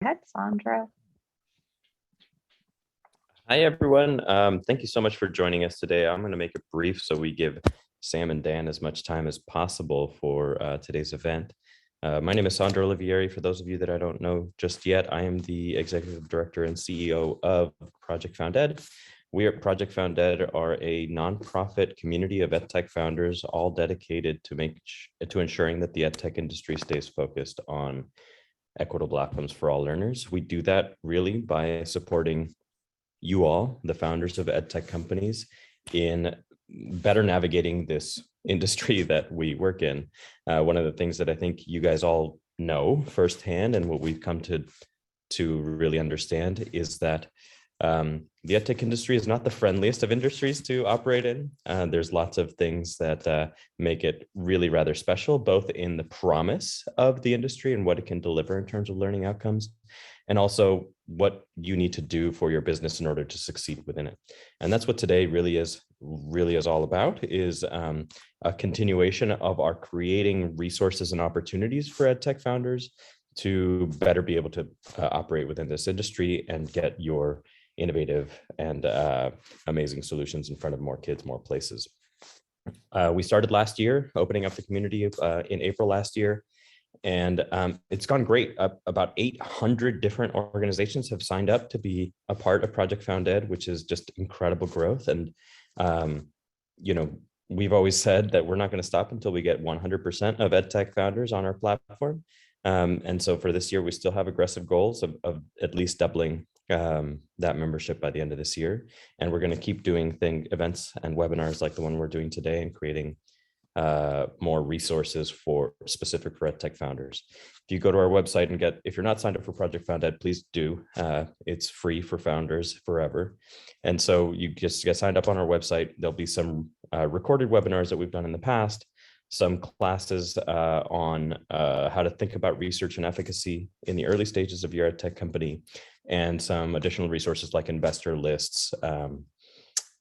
ahead, Sandro. Hi, everyone. Thank you so much for joining us today. I'm going to make it brief so we give Sam and Dan as much time as possible for today's event. My name is Sandro Olivieri. For those of you that I don't know just yet, I am the Executive Director and CEO of Project FoundEd. We at Project FoundEd are a nonprofit community of EdTech founders, all dedicated to ensuring that the EdTech industry stays focused on equitable outcomes for all learners. We do that really by supporting you all, the founders of EdTech companies, in better navigating this industry that we work in. One of the things that I think you guys all know firsthand, and what we've come to really understand, is that the EdTech industry is not the friendliest of industries to operate in. There's lots of things that make it really rather special, both in the promise of the industry and what it can deliver in terms of learning outcomes, and also what you need to do for your business in order to succeed within it. And that's what today really is all about, is a continuation of our creating resources and opportunities for EdTech founders to better be able to operate within this industry and get your innovative and amazing solutions in front of more kids, more places. We started last year, opening up the community in April last year. And it's gone great. About 800 different organizations have signed up to be a part of Project FoundEd, which is just incredible growth. And, we've always said that we're not going to stop until we get 100% of EdTech founders on our platform. And so for this year, we still have aggressive goals of at least doubling that membership by the end of this year. And we're going to keep doing events and webinars like the one we're doing today, and creating more resources specific for EdTech founders. If you go to our website and if you're not signed up for Project FoundEd, please do. It's free for founders forever. And so you just get signed up on our website. There'll be some recorded webinars that we've done in the past, some classes on how to think about research and efficacy in the early stages of your EdTech company, and some additional resources like investor lists,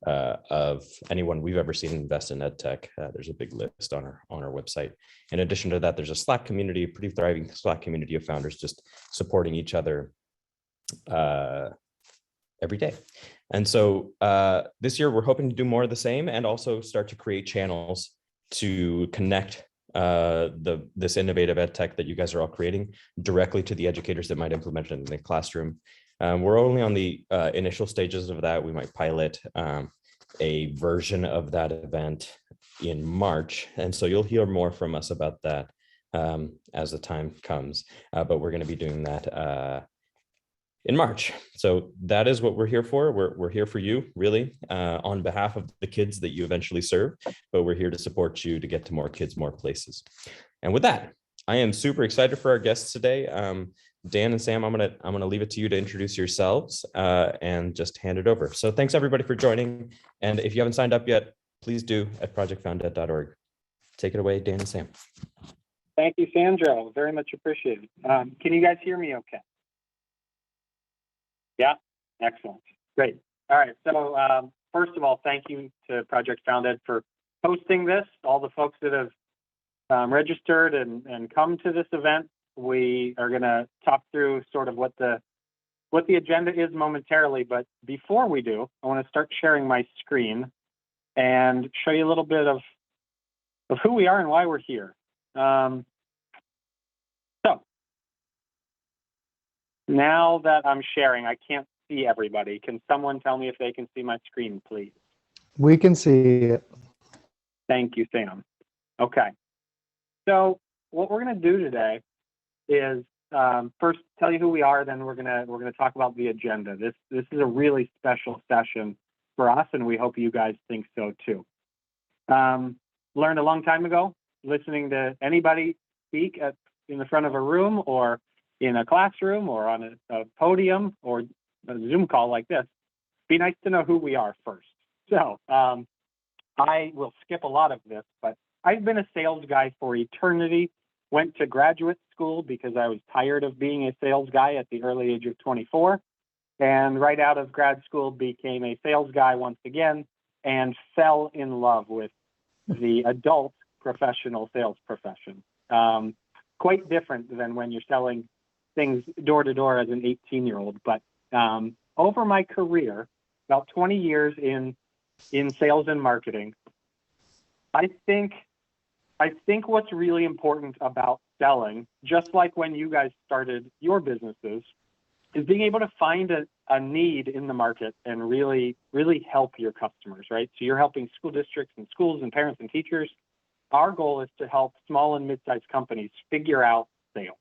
of anyone we've ever seen invest in EdTech. There's a big list on our website. In addition to that, there's a Slack community, a pretty thriving Slack community of founders just supporting each other every day. And so this year, we're hoping to do more of the same, and also start to create channels to connect this innovative EdTech that you guys are all creating directly to the educators that might implement it in the classroom. We're only on the initial stages of that. We might pilot a version of that event in March. And so you'll hear more from us about that as the time comes. But we're going to be doing that in March. So that is what we're here for. We're here for you, really, on behalf of the kids that you eventually serve. But we're here to support you to get to more kids, more places. And with that, I am super excited for our guests today. Dan and Sam, I'm gonna leave it to you to introduce yourselves and just hand it over. So thanks everybody for joining. And if you haven't signed up yet, please do at projectfounded.org. Take it away, Dan and Sam. Thank you, Sandro. Very much appreciated. Can you guys hear me okay? Yeah, excellent. Great. All right. So first of all, thank you to Project FoundEd for hosting this, all the folks that have registered and come to this event. We are going to talk through sort of what the agenda is momentarily, but before we do, I want to start sharing my screen and show you a little bit of who we are and why we're here. So now that I'm sharing, I can't see everybody. Can someone tell me if they can see my screen, please? We can see it. Thank you, Sam. Okay. So what we're going to do today is first tell you who we are, then we're gonna talk about the agenda. This is a really special session for us, and we hope you guys think so too. Learned a long time ago, listening to anybody speak in the front of a room, or in a classroom, or on a podium, or a Zoom call like this, be nice to know who we are first. So I will skip a lot of this, but I've been a sales guy for eternity. Went to graduate school because I was tired of being a sales guy at the early age of 24. And right out of grad school, became a sales guy once again, and fell in love with the adult professional sales profession. Quite different than when you're selling things door to door as an 18-year-old, but over my career, about 20 years in sales and marketing, I think what's really important about selling, just like when you guys started your businesses, is being able to find a need in the market and really help your customers, right? So you're helping school districts and schools and parents and teachers. Our goal is to help small and mid-sized companies figure out sales.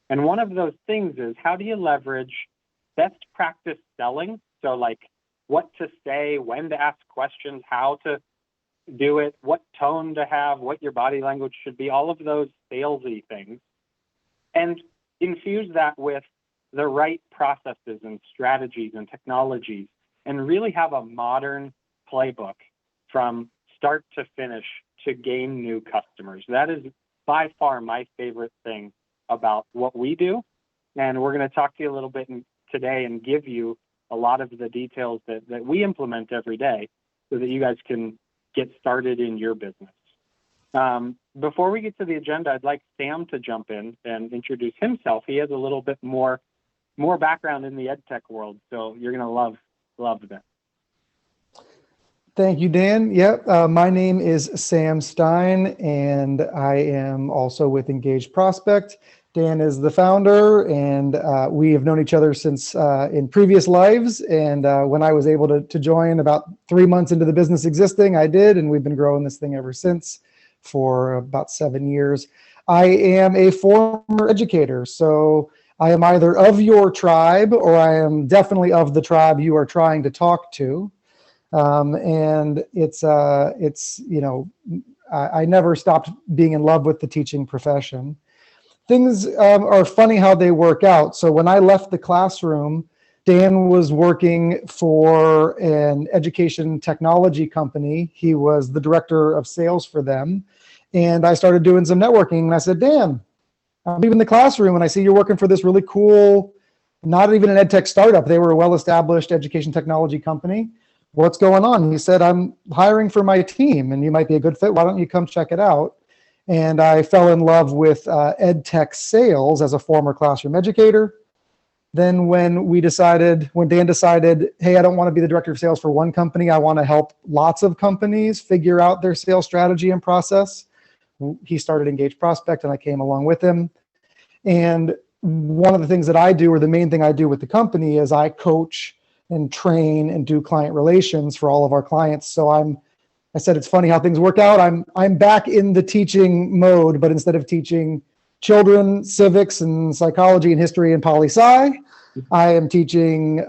And one of those things is, how do you leverage best practice selling? So like what to say, when to ask questions, how to do it, what tone to have, what your body language should be, all of those salesy things, and infuse that with the right processes and strategies and technologies, and really have a modern playbook from start to finish to gain new customers. That is by far my favorite thing about what we do. And we're going to talk to you a little bit today and give you a lot of the details that we implement every day so that you guys can get started in your business. Before we get to the agenda, I'd like Sam to jump in and introduce himself. He has a little bit more background in the EdTech world, so you're going to love that. Thank you, Dan. Yep, my name is Sam Stein, and I am also with Engaged Prospect. Dan is the founder, and we have known each other since in previous lives. And when I was able to join about 3 months into the business existing, I did, and we've been growing this thing ever since for about 7 years. I am a former educator, so I am either of your tribe or I am definitely of the tribe you are trying to talk to. And it's you know, I never stopped being in love with the teaching profession. Things are funny how they work out. So when I left the classroom, Dan was working for an education technology company. He was the director of sales for them. And I started doing some networking, and I said, Dan, I'm leaving the classroom and I see you're working for this really cool, not even an EdTech startup. They were a well-established education technology company. What's going on? He said, I'm hiring for my team and you might be a good fit. Why don't you come check it out? And I fell in love with EdTech sales as a former classroom educator. Then when Dan decided, hey, I don't want to be the director of sales for one company, I want to help lots of companies figure out their sales strategy and process, he started Engaged Prospect and I came along with him. And one of the things that I do, or the main thing I do with the company, is I coach and train and do client relations for all of our clients. So I said, it's funny how things work out. I'm back in the teaching mode, but instead of teaching children civics and psychology and history and poli-sci, I am teaching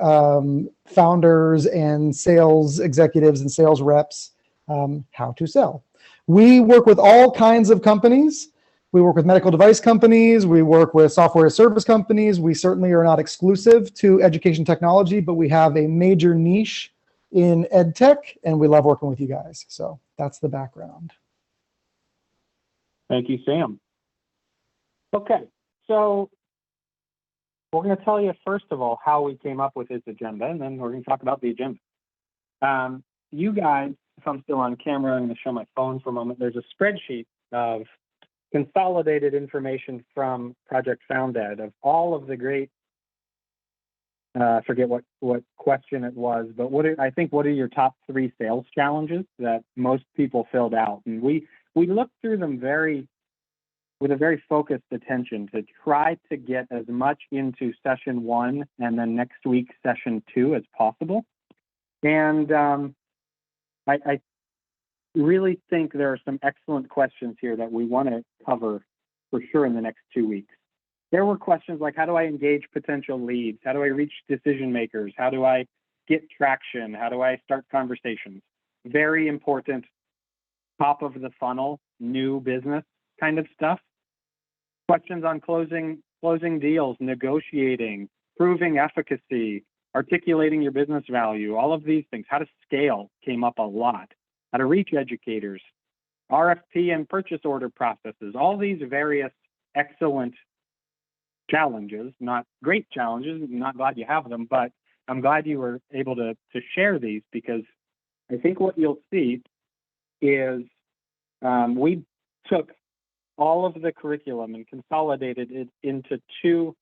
founders and sales executives and sales reps how to sell. We work with all kinds of companies. We work with medical device companies. We work with software service companies. We certainly are not exclusive to education technology, but we have a major niche in EdTech, and we love working with you guys. So that's the background. Thank you, Sam. Okay, so we're going to tell you, first of all, how we came up with this agenda, and then we're going to talk about the agenda. You guys, if I'm still on camera, I'm going to show my phone for a moment. There's a spreadsheet of consolidated information from Project FoundEd of all of the great, I forget what question it was, but what are your top 3 sales challenges that most people filled out? And we looked through them with a very focused attention to try to get as much into session 1 and then next week session 2 as possible. And I really think there are some excellent questions here that we want to cover for sure in the next 2 weeks. There were questions like, how do I engage potential leads? How do I reach decision makers? How do I get traction? How do I start conversations? Very important, top of the funnel, new business kind of stuff. Questions on closing deals, negotiating, proving efficacy, articulating your business value, all of these things. How to scale came up a lot. How to reach educators, RFP and purchase order processes, all these various excellent challenges, not great challenges. I'm not glad you have them, but I'm glad you were able to share these, because I think what you'll see is we took all of the curriculum and consolidated it into 2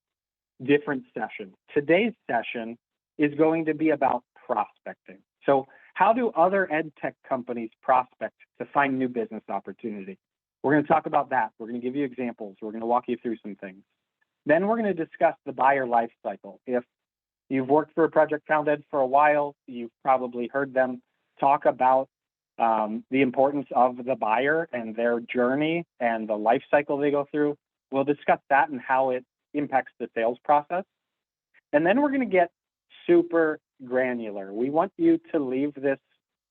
different sessions. Today's session is going to be about prospecting. So how do other ed tech companies prospect to find new business opportunity? We're going to talk about that. We're going to give you examples. We're going to walk you through some things. Then we're going to discuss the buyer life cycle. If you've worked for Project FoundEd for a while, you've probably heard them talk about the importance of the buyer and their journey and the life cycle they go through. We'll discuss that and how it impacts the sales process. And then we're going to get super granular. We want you to leave this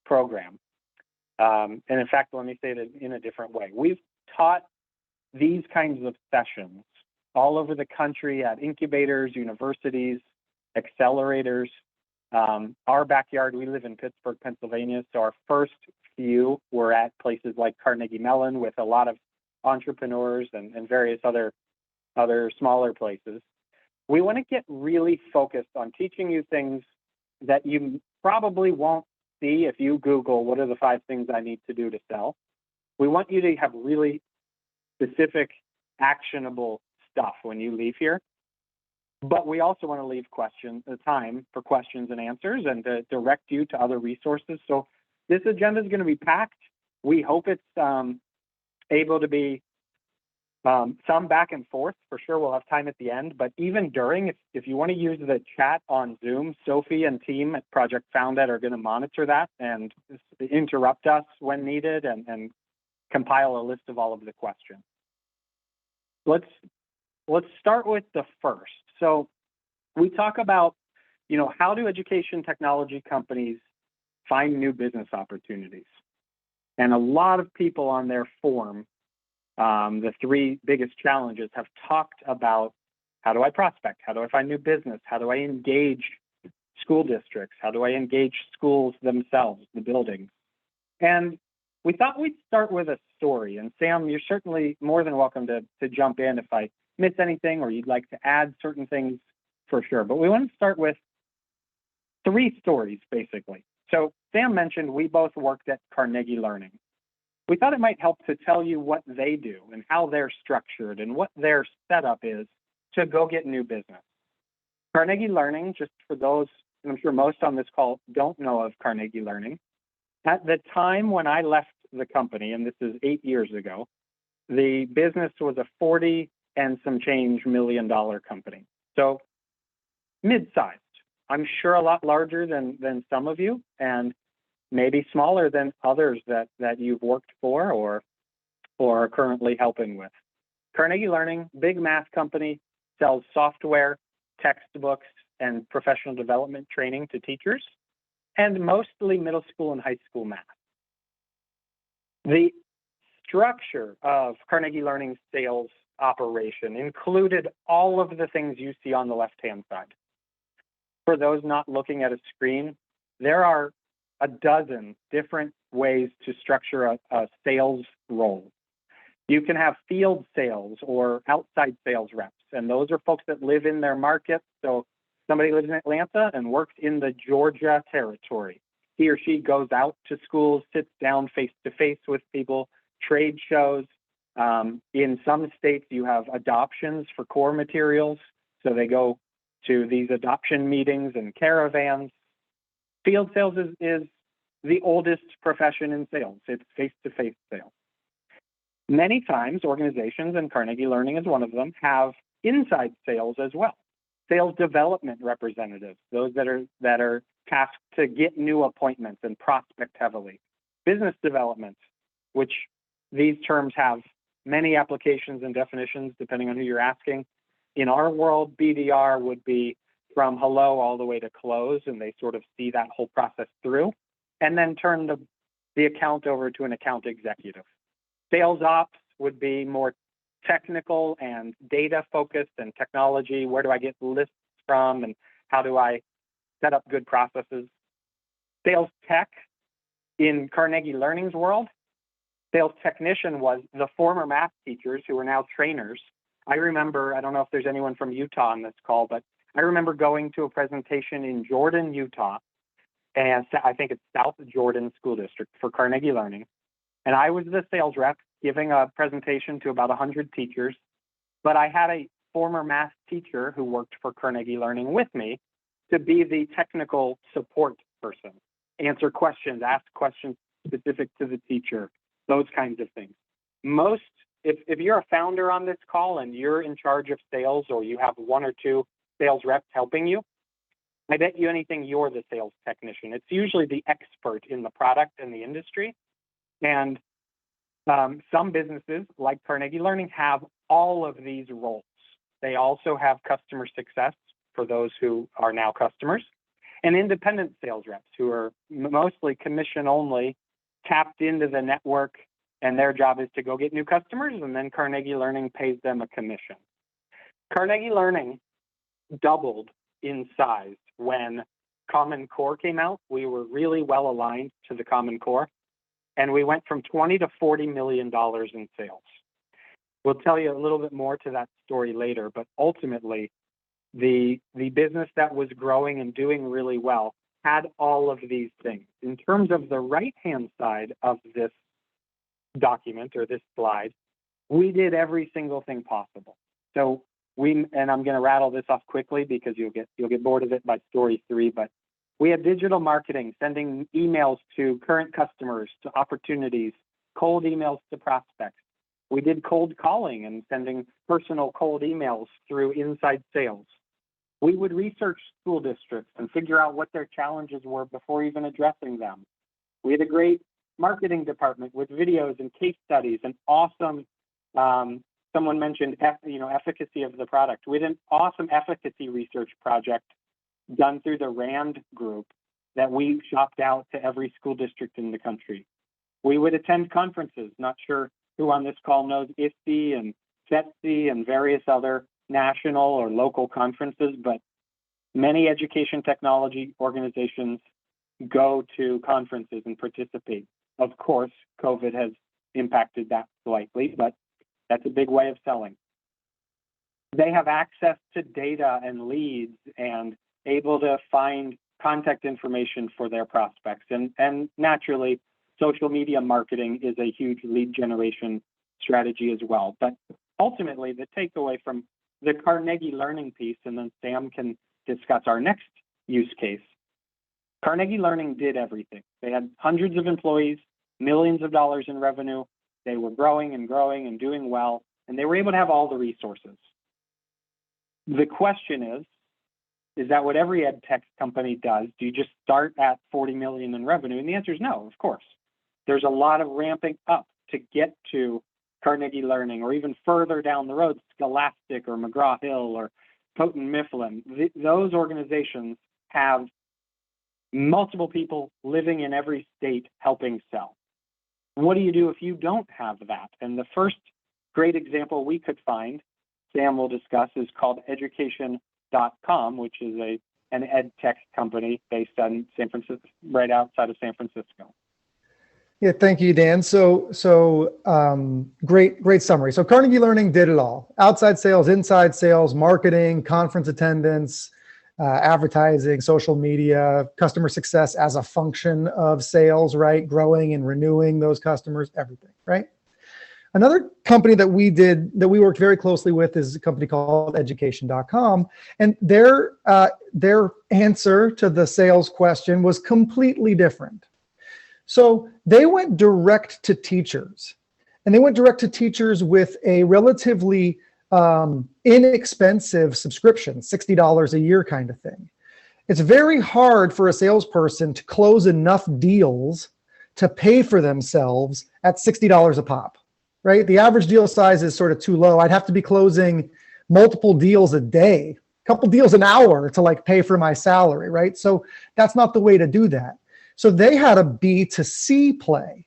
program. And in fact, let me say it in a different way. We've taught these kinds of sessions all over the country at incubators, universities, accelerators. Our backyard, we live in Pittsburgh, Pennsylvania, so our first few were at places like Carnegie Mellon with a lot of entrepreneurs and various other smaller places. We want to get really focused on teaching you things that you probably won't see if you Google what are the 5 things I need to do to sell. We want you to have really specific, actionable stuff when you leave here. But we also want to leave time for questions and answers and to direct you to other resources. So this agenda is going to be packed. We hope it's able to be some back and forth. For sure, we'll have time at the end. But even during, if you want to use the chat on Zoom, Sophie and team at Project FoundEd are going to monitor that and interrupt us when needed and compile a list of all of the questions. Let's start with the first. So we talk about, how do education technology companies find new business opportunities? And a lot of people on their form, the 3 biggest challenges, have talked about how do I prospect? How do I find new business? How do I engage school districts? How do I engage schools themselves, the buildings? And we thought we'd start with a story. And Sam, you're certainly more than welcome to jump in if I miss anything or you'd like to add certain things, for sure. But we want to start with 3 stories, basically. So Sam mentioned we both worked at Carnegie Learning. We thought it might help to tell you what they do and how they're structured and what their setup is to go get new business. Carnegie Learning, just for those, and I'm sure most on this call don't know of Carnegie Learning, at the time when I left the company, and this is 8 years ago, the business was a 40 and some change $1 million company. So mid-sized. I'm sure a lot larger than some of you, and maybe smaller than others that you've worked for or are currently helping with. Carnegie Learning, big math company, sells software, textbooks, and professional development training to teachers, and mostly middle school and high school math. The structure of Carnegie Learning's sales operation included all of the things you see on the left-hand side. For those not looking at a screen, there are a dozen different ways to structure a sales role. You can have field sales or outside sales reps, and those are folks that live in their market. So somebody lives in Atlanta and works in the Georgia territory. He or she goes out to schools, sits down face-to-face with people, trade shows. In some states, you have adoptions for core materials. So they go to these adoption meetings and caravans. Field sales is the oldest profession in sales. It's face-to-face sales. Many times, organizations, and Carnegie Learning is one of them, have inside sales as well. Sales development representatives, those that are tasked to get new appointments and prospect heavily. Business development, which these terms have many applications and definitions depending on who you're asking. In our world, BDR would be from hello all the way to close, and they sort of see that whole process through, and then turn the account over to an account executive. Sales ops would be more technical and data focused and technology. Where do I get lists from, and how do I set up good processes? Sales tech, in Carnegie Learning's world, sales technician was the former math teachers who are now trainers. I remember, I don't know if there's anyone from Utah on this call, but I remember going to a presentation in Jordan, Utah, and I think it's South Jordan School District for Carnegie Learning. And I was the sales rep giving a presentation to about 100 teachers, but I had former math teacher who worked for Carnegie Learning with me to be the technical support person, answer questions, ask questions specific to the teacher, those kinds of things. If you're a founder on this call and you're in charge of sales, or you have one or two sales reps helping you, I bet you anything you're the sales technician. It's usually the expert in the product and the industry. And some businesses like Carnegie Learning have all of these roles. They also have customer success for those who are now customers, and independent sales reps who are mostly commission only, tapped into the network, and their job is to go get new customers, and then Carnegie Learning pays them a commission. Carnegie Learning doubled in size when Common Core came out. We were really well aligned to the Common Core, and we went from $20 to $40 million in sales. We'll tell you a little bit more to that story later, but ultimately, the business that was growing and doing really well had all of these things. In terms of the right-hand side of this document or this slide, we did every single thing possible. So and I'm going to rattle this off quickly because you'll get bored of it by story 3, but we had digital marketing, sending emails to current customers, to opportunities, cold emails to prospects. We did cold calling and sending personal cold emails through inside sales. We would research school districts and figure out what their challenges were before even addressing them. We had a great marketing department with videos and case studies and awesome, someone mentioned efficacy of the product. We had an awesome efficacy research project done through the RAND group that we shopped out to every school district in the country. We would attend conferences. Not sure who on this call knows ISTE and FETSI and various other national or local conferences, but many education technology organizations go to conferences and participate. Of course, COVID has impacted that slightly, but that's a big way of selling. They have access to data and leads and able to find contact information for their prospects. And naturally, social media marketing is a huge lead generation strategy as well. But ultimately, the takeaway from the Carnegie Learning piece, and then Sam can discuss our next use case. Carnegie Learning did everything. They had hundreds of employees, millions of dollars in revenue. They were growing and growing and doing well, and they were able to have all the resources. The question is that what every EdTech company does? Do you just start at 40 million in revenue? And the answer is no, of course. There's a lot of ramping up to get to Carnegie Learning, or even further down the road, Scholastic or McGraw-Hill or Houghton Mifflin. Those organizations have multiple people living in every state helping sell. What do you do if you don't have that? And the first great example we could find, Sam will discuss, is called Educationcom, which is an EdTech company based in San Francisco, right outside of San Francisco. Yeah, thank you, Dan. So great summary. So Carnegie Learning did it all: outside sales, inside sales, marketing, conference attendance, advertising, social media, customer success as a function of sales, right? Growing and renewing those customers, everything, right? Another company that we worked very closely with is a company called Educationcom, and their answer to the sales question was completely different. So they went direct to teachers, and they went direct to teachers with a relatively inexpensive subscription, $60 a year kind of thing. It's very hard for a salesperson to close enough deals to pay for themselves at $60 a pop, right? The average deal size is sort of too low. I'd have to be closing multiple deals a day, a couple deals an hour to like pay for my salary, right? So that's not the way to do that. So they had a B2C play,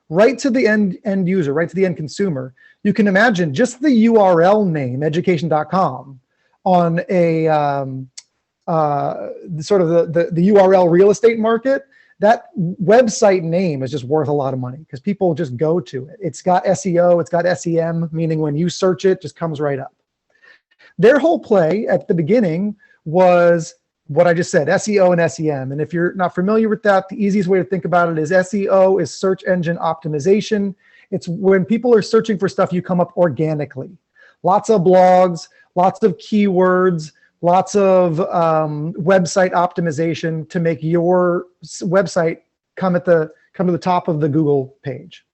right to the end user, right to the end consumer. You can imagine just the URL name, education.com, on a sort of the URL real estate market. That website name is just worth a lot of money because people just go to it. It's got SEO, it's got SEM, meaning when you search it, just comes right up. Their whole play at the beginning was what I just said, SEO and SEM. And if you're not familiar with that, the easiest way to think about it is SEO is search engine optimization. It's when people are searching for stuff, you come up organically. Lots of blogs, lots of keywords, lots of website optimization to make your website come to the top of the Google page.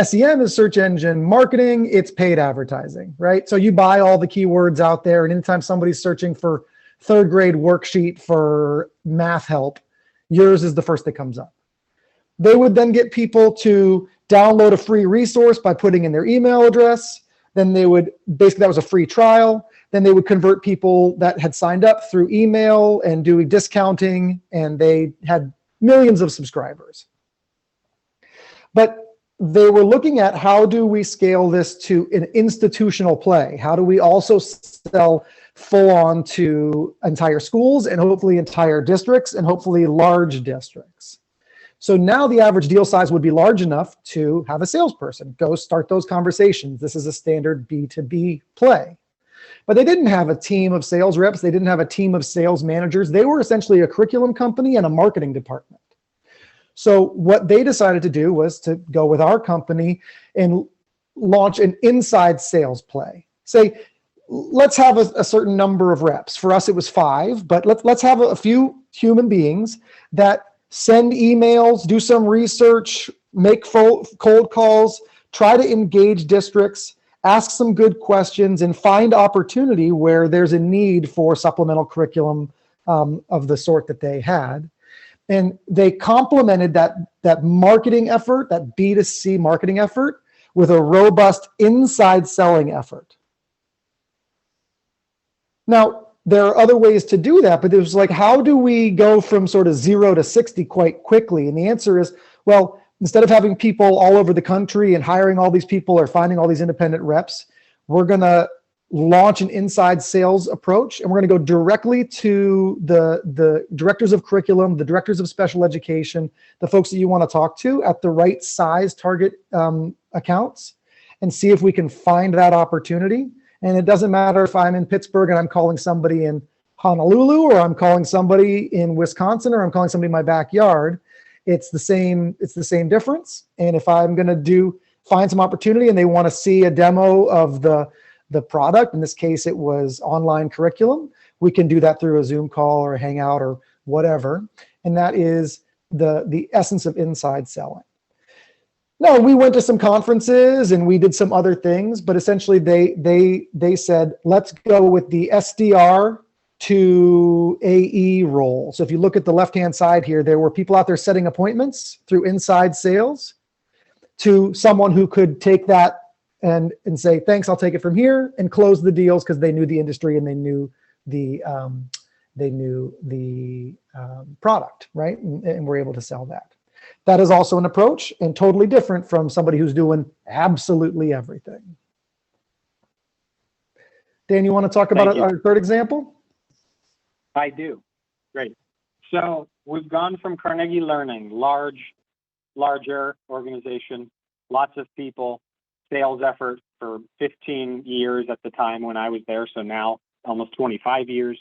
SEM is search engine marketing. It's paid advertising, right? So you buy all the keywords out there, and anytime somebody's searching for third grade worksheet for math help, yours is the first that comes up. They would then get people to download a free resource by putting in their email address. Then they would, basically that was a free trial. Then they would convert people that had signed up through email and doing discounting, and they had millions of subscribers. But they were looking at, how do we scale this to an institutional play? How do we also sell full on to entire schools and hopefully entire districts and hopefully large districts? So now the average deal size would be large enough to have a salesperson go start those conversations. This is a standard B2B play. But they didn't have a team of sales reps. They didn't have a team of sales managers. They were essentially a curriculum company and a marketing department. So what they decided to do was to go with our company and launch an inside sales play. Say, let's have a certain number of reps. For us, it was 5, but let's have a few human beings that send emails, do some research, make cold calls, try to engage districts, ask some good questions, and find opportunity where there's a need for supplemental curriculum of the sort that they had. And they complemented that marketing effort, that B2C marketing effort, with a robust inside selling effort. Now, there are other ways to do that, but it was like, how do we go from sort of 0 to 60 quite quickly? And the answer is, well, instead of having people all over the country and hiring all these people or finding all these independent reps, we're going to launch an inside sales approach, and we're going to go directly to the directors of curriculum, the directors of special education, the folks that you want to talk to at the right size target accounts, and see if we can find that opportunity. And it doesn't matter if I'm in Pittsburgh and I'm calling somebody in Honolulu, or I'm calling somebody in Wisconsin, or I'm calling somebody in my backyard. It's the same difference. And if I'm going to find some opportunity and they want to see a demo of the product, in this case it was online curriculum, we can do that through a Zoom call or a Hangout or whatever. And that is the essence of inside selling. No, we went to some conferences and we did some other things, but essentially they said, let's go with the SDR to AE role. So if you look at the left-hand side here, there were people out there setting appointments through inside sales to someone who could take that and say, thanks, I'll take it from here, and close the deals because they knew the industry and they knew the product, right? And we're able to sell that. That is also an approach, and totally different from somebody who's doing absolutely everything. Dan, you want to talk about our third example? I do. Great. So we've gone from Carnegie Learning, larger organization, lots of people, sales effort for 15 years at the time when I was there. So now almost 25 years.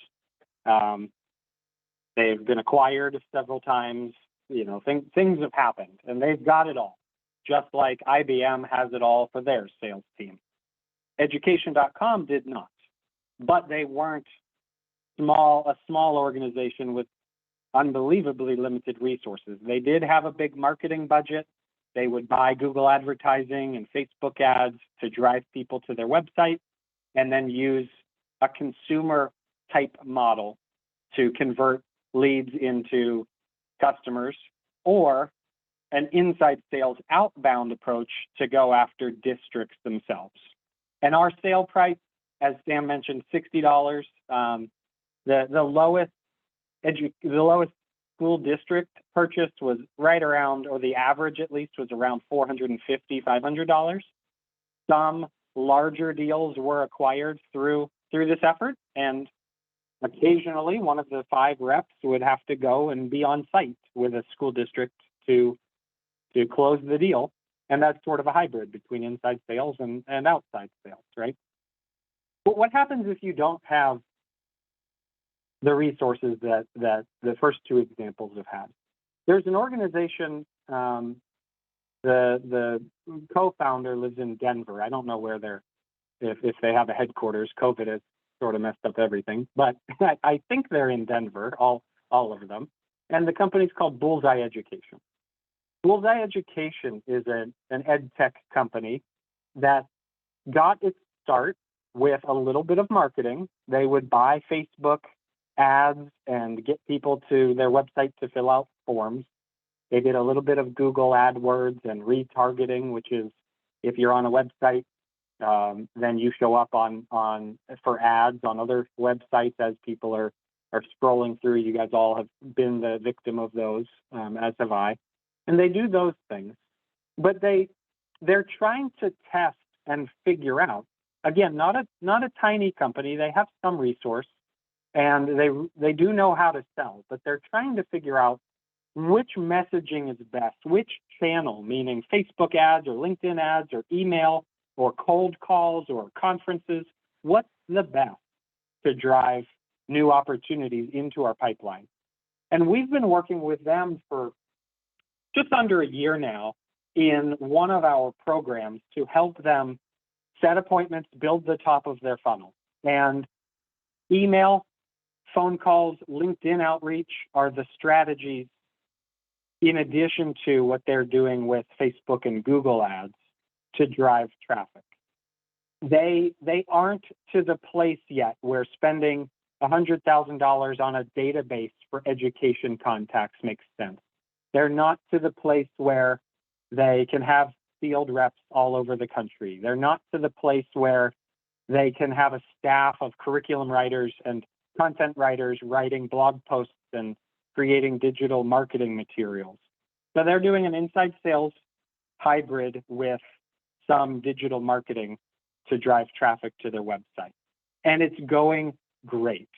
They've been acquired several times. You know, things have happened, and they've got it all, just like IBM has it all for their sales team. Education.com did not, but they weren't a small organization with unbelievably limited resources. They did have a big marketing budget. They would buy Google advertising and Facebook ads to drive people to their website, and then use a consumer type model to convert leads into customers, or an inside sales outbound approach to go after districts themselves. And our sale price, as Sam mentioned, $60. The lowest school district purchase was right around, or the average at least, was around $450, $500. Some larger deals were acquired through this effort, and occasionally one of the 5 reps would have to go and be on site with a school district to close the deal. And that's sort of a hybrid between inside sales and outside sales, right? But what happens if you don't have the resources that the first 2 examples have had? There's an organization, the co-founder lives in Denver. I don't know where if they have a headquarters. COVID has sort of messed up everything, but I think they're in Denver, all of them. And the company's called Bullseye Education. Bullseye Education is an EdTech company that got its start with a little bit of marketing. They would buy Facebook ads and get people to their website to fill out forms. They did a little bit of Google AdWords and retargeting, which is if you're on a website, then you show up for ads on other websites as people are scrolling through. You guys all have been the victim of those, as have I. And they do those things, but they're trying to test and figure out. Again, not a tiny company. They have some resource, and they do know how to sell, but they're trying to figure out which messaging is best, which channel, meaning Facebook ads or LinkedIn ads or email or cold calls or conferences. What's the best to drive new opportunities into our pipeline? And we've been working with them for just under a year now in one of our programs to help them set appointments, build the top of their funnel. And email, phone calls, LinkedIn outreach are the strategies in addition to what they're doing with Facebook and Google ads to drive traffic. They aren't to the place yet where spending $100,000 on a database for education contacts makes sense. They're not to the place where they can have field reps all over the country. They're not to the place where they can have a staff of curriculum writers and content writers writing blog posts and creating digital marketing materials. So they're doing an inside sales hybrid with some digital marketing to drive traffic to their website. And it's going great.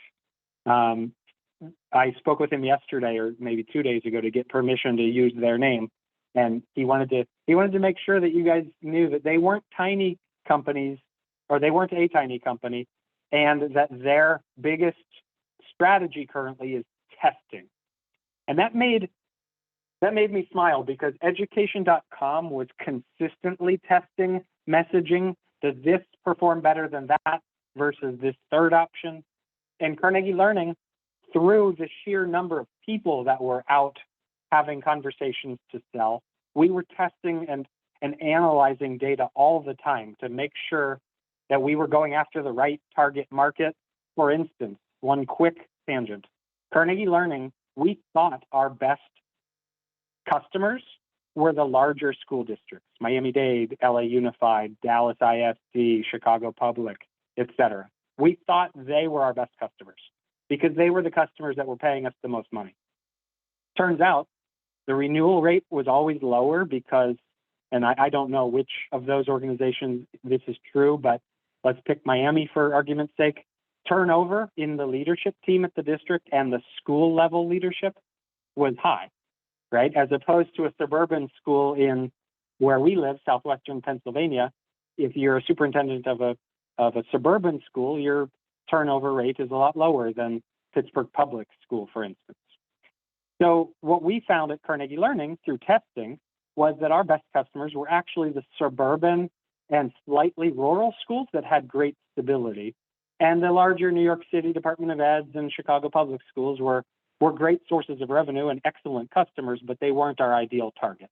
I spoke with him yesterday or maybe 2 days ago to get permission to use their name. And he wanted to make sure that you guys knew that they weren't tiny companies, or they weren't a tiny company, and that their biggest strategy currently is testing. And that made me smile because Education.com was consistently testing messaging. Does this perform better than that versus this third option? And Carnegie Learning, through the sheer number of people that were out having conversations to sell, we were testing and analyzing data all the time to make sure that we were going after the right target market. For instance, one quick tangent, Carnegie Learning, we thought our best customers were the larger school districts, Miami-Dade, LA Unified, Dallas ISD, Chicago Public, etc. We thought they were our best customers because they were the customers that were paying us the most money. Turns out the renewal rate was always lower because, and I don't know which of those organizations this is true, but let's pick Miami for argument's sake. Turnover in the leadership team at the district and the school level leadership was high, right? As opposed to a suburban school in where we live, southwestern Pennsylvania, if you're a superintendent of a suburban school, your turnover rate is a lot lower than Pittsburgh Public School, for instance. So what we found at Carnegie Learning through testing was that our best customers were actually the suburban and slightly rural schools that had great stability. And the larger New York City Department of Eds and Chicago Public Schools were great sources of revenue and excellent customers, but they weren't our ideal target.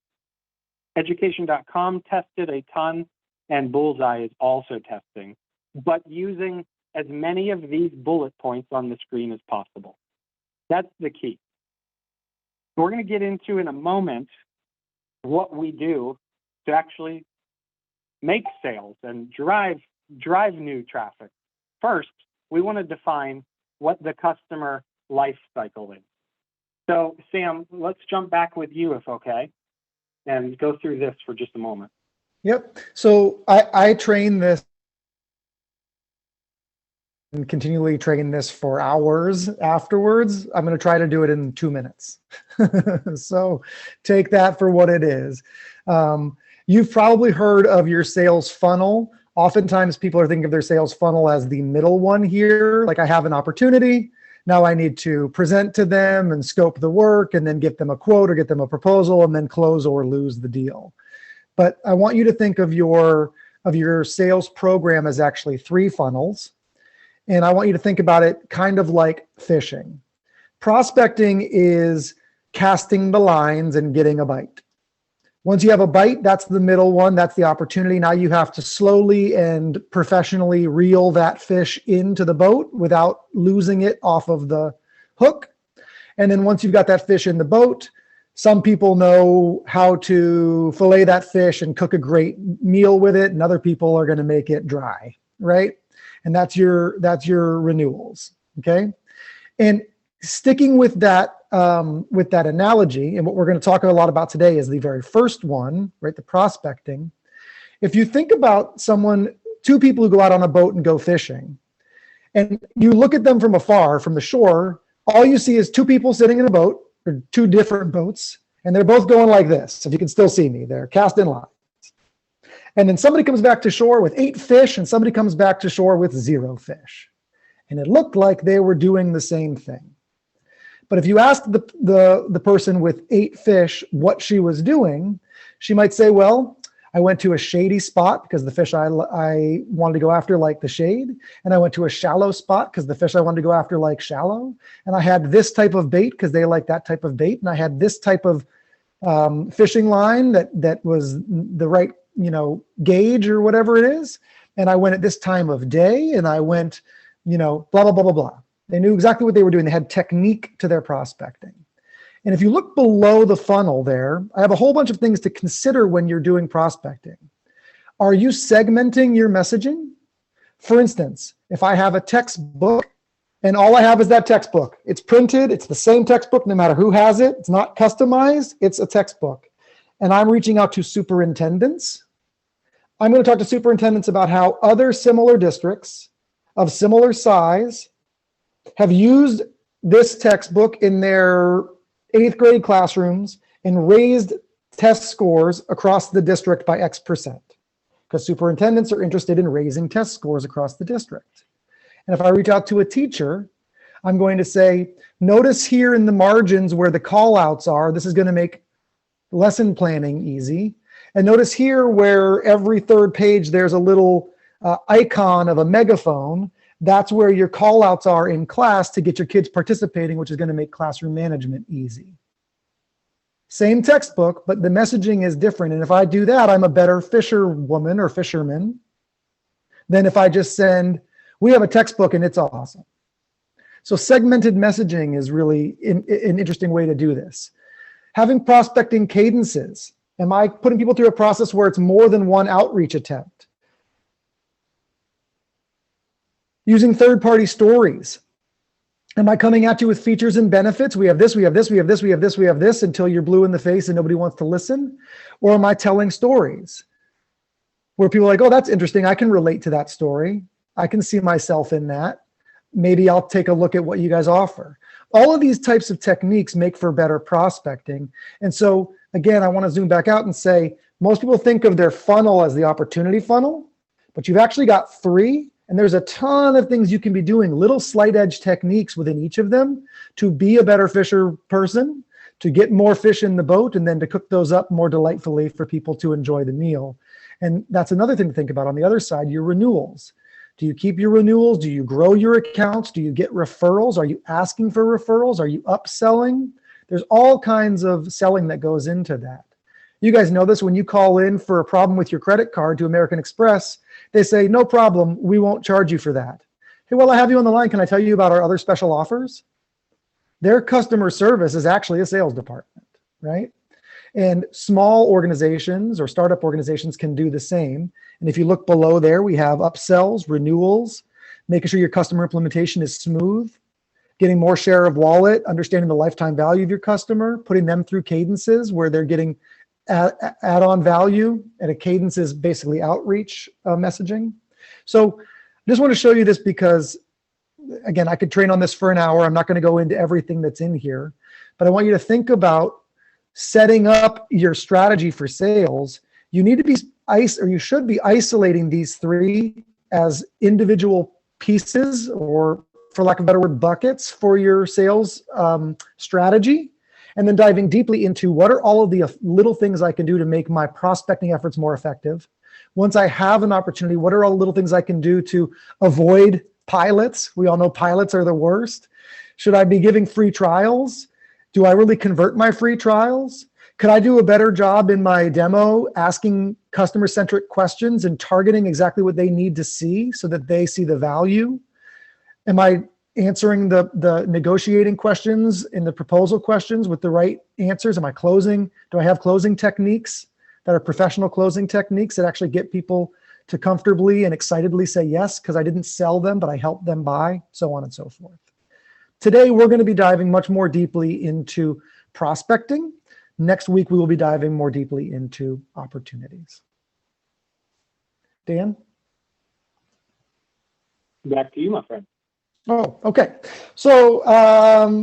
Education.com tested a ton, and Bullseye is also testing, but using as many of these bullet points on the screen as possible. That's the key. We're going to get into in a moment what we do to actually make sales and drive new traffic. First, we want to define what the customer life cycle is. So, Sam, let's jump back with you, if okay, and go through this for just a moment. Yep. So I train this and continually train this for hours afterwards. I'm going to try to do it in 2 minutes. So take that for what it is. You've probably heard of your sales funnel. Oftentimes people are thinking of their sales funnel as the middle one here. Like I have an opportunity. Now I need to present to them and scope the work and then get them a quote or get them a proposal and then close or lose the deal. But I want you to think of your sales program as actually 3 funnels. And I want you to think about it kind of like fishing. Prospecting is casting the lines and getting a bite. Once you have a bite, that's the middle one. That's the opportunity. Now you have to slowly and professionally reel that fish into the boat without losing it off of the hook. And then once you've got that fish in the boat, some people know how to fillet that fish and cook a great meal with it, and other people are going to make it dry, right? And that's your renewals, okay? And sticking with that analogy, and what we're going to talk a lot about today is the very first one, right? The prospecting. If you think about two people who go out on a boat and go fishing, and you look at them from afar, from the shore, all you see is two people sitting in a boat, or two different boats, and they're both going like this. If you can still see me, they're cast in lines. And then somebody comes back to shore with 8 fish, and somebody comes back to shore with 0 fish. And it looked like they were doing the same thing. But if you asked the person with 8 fish what she was doing, she might say, well, I went to a shady spot because the fish I wanted to go after like the shade. And I went to a shallow spot because the fish I wanted to go after like shallow. And I had this type of bait because they like that type of bait. And I had this type of fishing line that was the right, gauge or whatever it is. And I went at this time of day, and I went, blah, blah, blah, blah, blah. They knew exactly what they were doing. They had technique to their prospecting. And if you look below the funnel there, I have a whole bunch of things to consider when you're doing prospecting. Are you segmenting your messaging? For instance, if I have a textbook and all I have is that textbook, it's printed, it's the same textbook no matter who has it, it's not customized, it's a textbook. And I'm reaching out to superintendents. I'm going to talk to superintendents about how other similar districts of similar size have used this textbook in their 8th grade classrooms and raised test scores across the district by X%. Because superintendents are interested in raising test scores across the district. And if I reach out to a teacher, I'm going to say, notice here in the margins where the call outs are, this is going to make lesson planning easy. And notice here where every 3rd page there's a little icon of a megaphone. That's where your call outs are in class to get your kids participating, which is going to make classroom management easy. Same textbook, but the messaging is different. And if I do that, I'm a better fisherwoman or fisherman than if I just send, we have a textbook and it's awesome. So segmented messaging is really an interesting way to do this. Having prospecting cadences. Am I putting people through a process where it's more than one outreach attempt? Using third-party stories. Am I coming at you with features and benefits? We have this, we have this, we have this, we have this, we have this, until you're blue in the face and nobody wants to listen? Or am I telling stories where people are like, oh, that's interesting. I can relate to that story. I can see myself in that. Maybe I'll take a look at what you guys offer. All of these types of techniques make for better prospecting. And so, again, I want to zoom back out and say, most people think of their funnel as the opportunity funnel, but you've actually got 3. And there's a ton of things you can be doing, little slight edge techniques within each of them to be a better fisher person, to get more fish in the boat, and then to cook those up more delightfully for people to enjoy the meal. And that's another thing to think about. On the other side, your renewals. Do you keep your renewals? Do you grow your accounts? Do you get referrals? Are you asking for referrals? Are you upselling? There's all kinds of selling that goes into that. You guys know this. When you call in for a problem with your credit card to American Express, they say, no problem, we won't charge you for that. Hey, well, I have you on the line. Can I tell you about our other special offers? Their customer service is actually a sales department, right? And small organizations or startup organizations can do the same. And if you look below there, we have upsells, renewals, making sure your customer implementation is smooth, getting more share of wallet, understanding the lifetime value of your customer, putting them through cadences where they're getting add-on value, and a cadence is basically outreach messaging. So I just want to show you this because, again, I could train on this for an hour. I'm not going to go into everything that's in here, but I want you to think about setting up your strategy for sales. You need to be you should be isolating these 3 as individual pieces, or for lack of a better word, buckets for your sales strategy. And then diving deeply into what are all of the little things I can do to make my prospecting efforts more effective. Once I have an opportunity, what are all the little things I can do to avoid pilots? We all know pilots are the worst. Should I be giving free trials? Do I really convert my free trials? Could I do a better job in my demo asking customer-centric questions and targeting exactly what they need to see so that they see the value? Am I answering the negotiating questions and the proposal questions with the right answers? Am I closing? Do I have closing techniques that are professional closing techniques that actually get people to comfortably and excitedly say yes because I didn't sell them, but I helped them buy, so on and so forth. Today, we're going to be diving much more deeply into prospecting. Next week, we will be diving more deeply into opportunities. Dan? Back to you, my friend. Oh, okay. So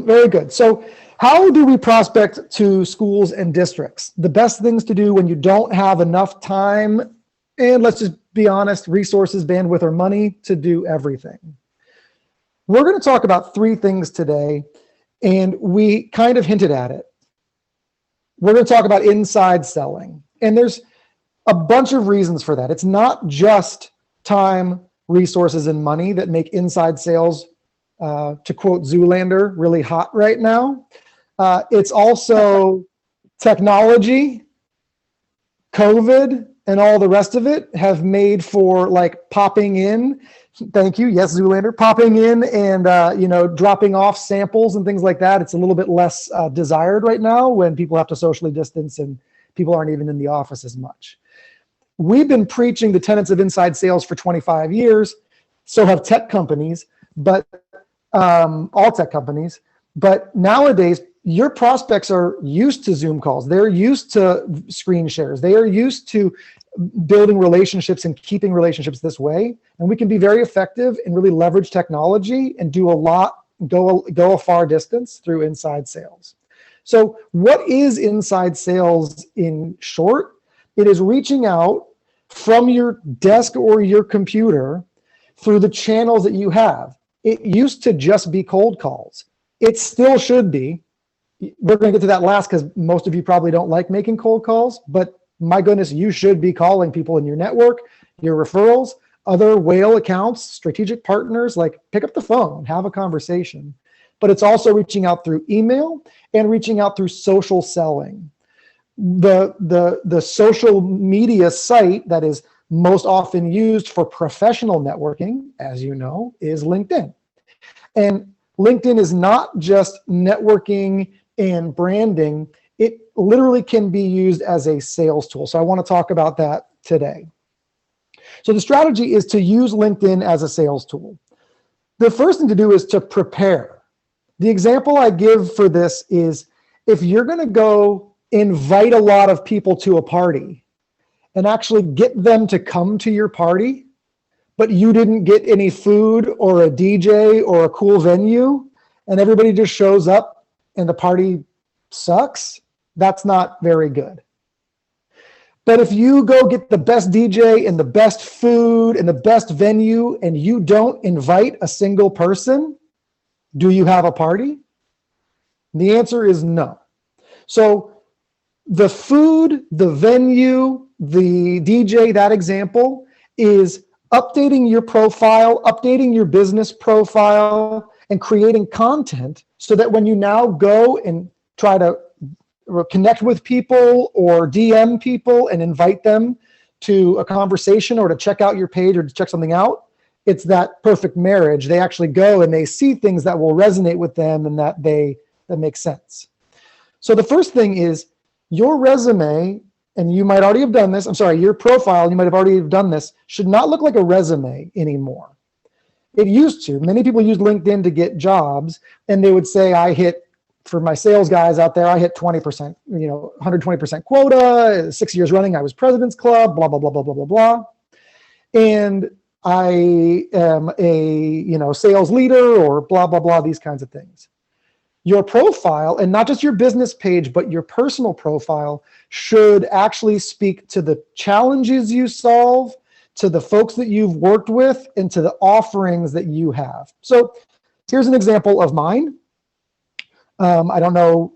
very good. So how do we prospect to schools and districts? The best things to do when you don't have enough time, and let's just be honest, resources, bandwidth, or money to do everything. We're going to talk about three things today, and we kind of hinted at it. We're going to talk about inside selling, and there's a bunch of reasons for that. It's not just time, resources, and money that make inside sales, to quote Zoolander, really hot right now. It's also technology, COVID, and all the rest of it have made for like popping in. Thank you. Yes, Zoolander. Popping in and dropping off samples and things like that. It's a little bit less desired right now when people have to socially distance and people aren't even in the office as much. We've been preaching the tenets of inside sales for 25 years. So have tech companies, but all tech companies. But nowadays, your prospects are used to Zoom calls. They're used to screen shares. They are used to building relationships and keeping relationships this way. And we can be very effective and really leverage technology and do a lot, go a far distance through inside sales. So what is inside sales in short? It is reaching out from your desk or your computer through the channels that you have. It used to just be cold calls. It still should be. We're going to get to that last because most of you probably don't like making cold calls, but my goodness, you should be calling people in your network, your referrals, other whale accounts, strategic partners, like pick up the phone, have a conversation. But it's also reaching out through email and reaching out through social selling. The social media site that is most often used for professional networking, as you know, is LinkedIn. And LinkedIn is not just networking and branding. It literally can be used as a sales tool. So I want to talk about that today. So the strategy is to use LinkedIn as a sales tool. The first thing to do is to prepare. The example I give for this is if you're going to go invite a lot of people to a party and actually get them to come to your party, but you didn't get any food or a DJ or a cool venue, and everybody just shows up and the party sucks, that's not very good. But if you go get the best DJ and the best food and the best venue and you don't invite a single person, do you have a party? The answer is no. So the food, the venue, the DJ, that example is updating your profile, updating your business profile, and creating content so that when you now go and try to connect with people or DM people and invite them to a conversation or to check out your page or to check something out, it's that perfect marriage. They actually go and they see things that will resonate with them and that make sense. So the first thing is your resume, and you might already have done this, your profile, you might have already done this, should not look like a resume anymore. It used to. Many people use LinkedIn to get jobs, and they would say, for my sales guys out there, I hit 20%, 120% quota, 6 years running, I was President's Club, blah, blah, blah, blah, blah, blah, blah. And I am a, sales leader or blah, blah, blah, these kinds of things. Your profile, and not just your business page, but your personal profile, should actually speak to the challenges you solve, to the folks that you've worked with, and to the offerings that you have. So here's an example of mine. I don't know,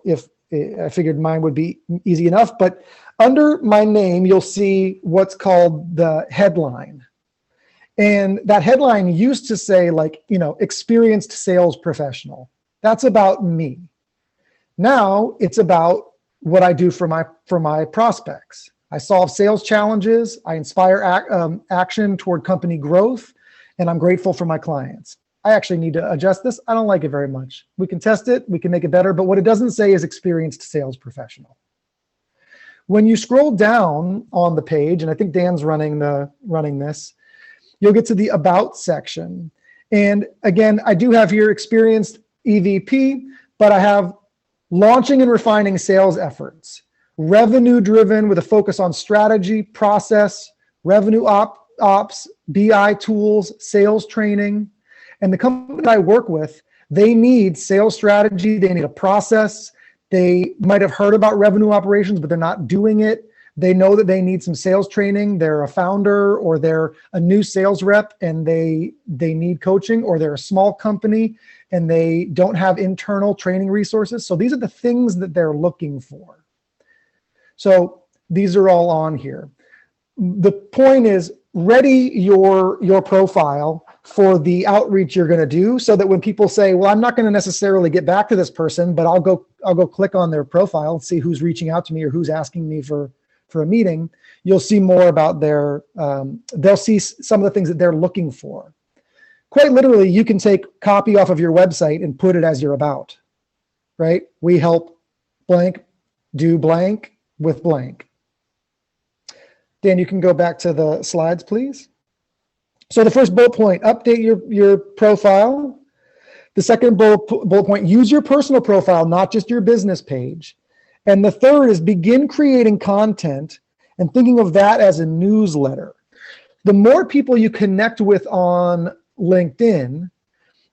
if I figured mine would be easy enough, but under my name, you'll see what's called the headline. And that headline used to say like, experienced sales professional. That's about me. Now it's about what I do for my prospects. I solve sales challenges. I inspire action toward company growth, and I'm grateful for my clients. I actually need to adjust this. I don't like it very much. We can test it. We can make it better. But what it doesn't say is experienced sales professional. When you scroll down on the page, and I think Dan's running this, you'll get to the About section. And again, I do have here experienced EVP, but I have launching and refining sales efforts, revenue driven with a focus on strategy, process, revenue ops, BI tools, sales training. And the company that I work with, they need sales strategy, they need a process. They might have heard about revenue operations, but they're not doing it. They know that they need some sales training. They're a founder or they're a new sales rep and they need coaching, or they're a small company and they don't have internal training resources. So these are the things that they're looking for. So these are all on here. The point is, ready your profile for the outreach you're going to do, so that when people say, well, I'm not going to necessarily get back to this person, but I'll go click on their profile and see who's reaching out to me or who's asking me for a meeting, you'll see more about they'll see some of the things that they're looking for. Quite literally, you can take copy off of your website and put it as your about, right? We help blank do blank with blank. Dan, you can go back to the slides, please. So the first bullet point, update your profile. The second bullet point, use your personal profile, not just your business page. And the third is begin creating content and thinking of that as a newsletter. The more people you connect with on LinkedIn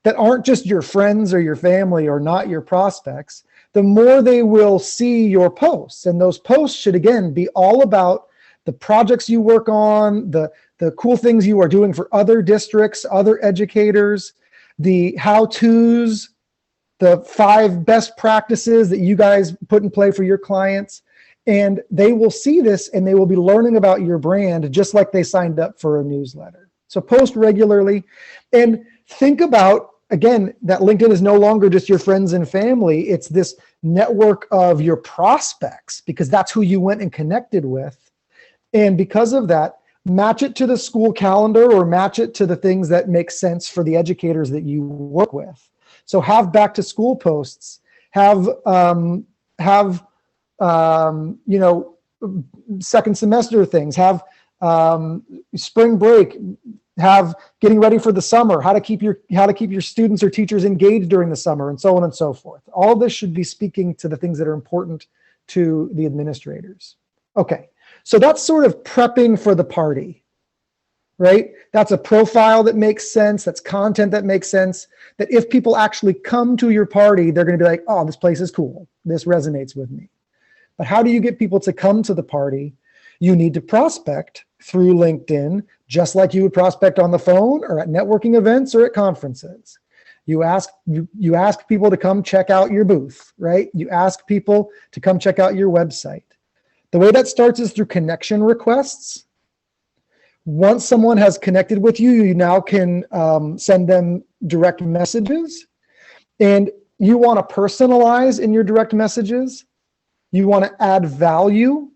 that aren't just your friends or your family or not your prospects, the more they will see your posts. And those posts should, again, be all about the projects you work on, the cool things you are doing for other districts, other educators, the how-tos, the 5 best practices that you guys put in play for your clients. And they will see this and they will be learning about your brand just like they signed up for a newsletter. So post regularly and think about, again, that LinkedIn is no longer just your friends and family. It's this network of your prospects, because that's who you went and connected with. And because of that, match it to the school calendar or match it to the things that make sense for the educators that you work with. So have back to school posts, have second semester things, have spring break, have getting ready for the summer, how to keep your students or teachers engaged during the summer, and so on and so forth. All of this should be speaking to the things that are important to the administrators. Okay, so that's sort of prepping for the party, right? That's a profile that makes sense. That's content that makes sense. That if people actually come to your party, they're going to be like, oh, this place is cool. This resonates with me. But how do you get people to come to the party? You need to prospect through LinkedIn, just like you would prospect on the phone or at networking events or at conferences. You ask people to come check out your booth, right? You ask people to come check out your website. The way that starts is through connection requests. Once someone has connected with you, you now can send them direct messages. And you want to personalize in your direct messages. You want to add value.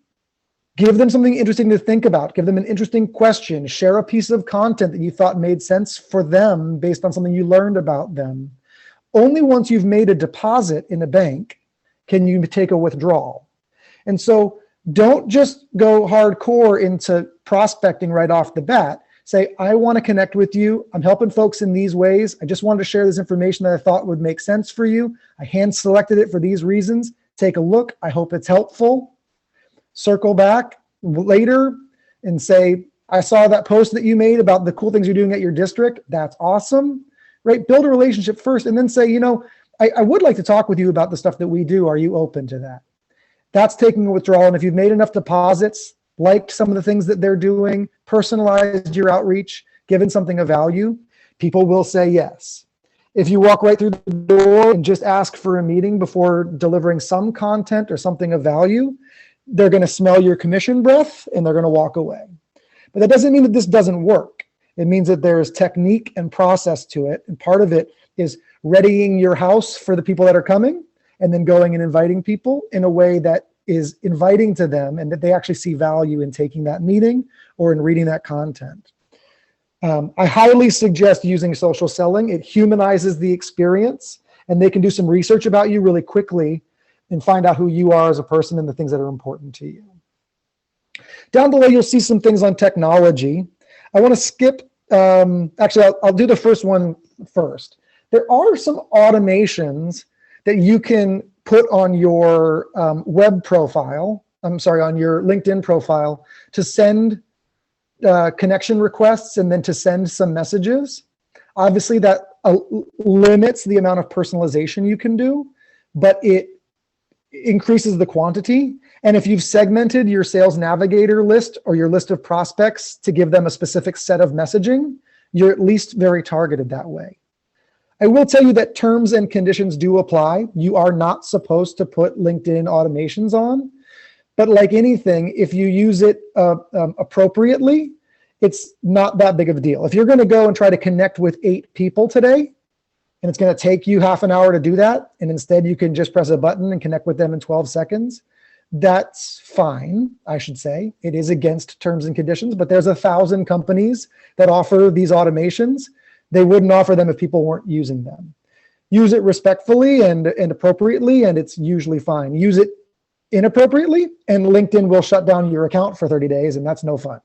Give them something interesting to think about. Give them an interesting question. Share a piece of content that you thought made sense for them based on something you learned about them. Only once you've made a deposit in a bank can you take a withdrawal. And so don't just go hardcore into prospecting right off the bat. Say, I want to connect with you. I'm helping folks in these ways. I just wanted to share this information that I thought would make sense for you. I hand selected it for these reasons. Take a look. I hope it's helpful. Circle back later and say, I saw that post that you made about the cool things you're doing at your district. That's awesome, right? Build a relationship first and then say, I would like to talk with you about the stuff that we do. Are you open to that? That's taking a withdrawal. And if you've made enough deposits, liked some of the things that they're doing, personalized your outreach, given something of value, people will say yes. If you walk right through the door and just ask for a meeting before delivering some content or something of value, they're going to smell your commission breath and they're going to walk away. But that doesn't mean that this doesn't work. It means that there's technique and process to it. And part of it is readying your house for the people that are coming, and then going and inviting people in a way that is inviting to them and that they actually see value in taking that meeting or in reading that content. I highly suggest using social selling. It humanizes the experience, and they can do some research about you really quickly and find out who you are as a person and the things that are important to you. Down below, you'll see some things on technology. I want to skip, actually, I'll do the first one first. There are some automations that you can put on your web profile, on your LinkedIn profile, to send connection requests and then to send some messages. Obviously, that limits the amount of personalization you can do, but it increases the quantity. And if you've segmented your sales navigator list or your list of prospects to give them a specific set of messaging, you're at least very targeted that way. I will tell you that terms and conditions do apply. You are not supposed to put LinkedIn automations on, but like anything, if you use it appropriately, it's not that big of a deal. If you're going to go and try to connect with 8 people today, and it's going to take you half an hour to do that, and instead you can just press a button and connect with them in 12 seconds, that's fine, I should say. It is against terms and conditions, but there's 1,000 companies that offer these automations. They wouldn't offer them if people weren't using them. Use it respectfully and appropriately, and it's usually fine. Use it inappropriately, and LinkedIn will shut down your account for 30 days, and that's no fun.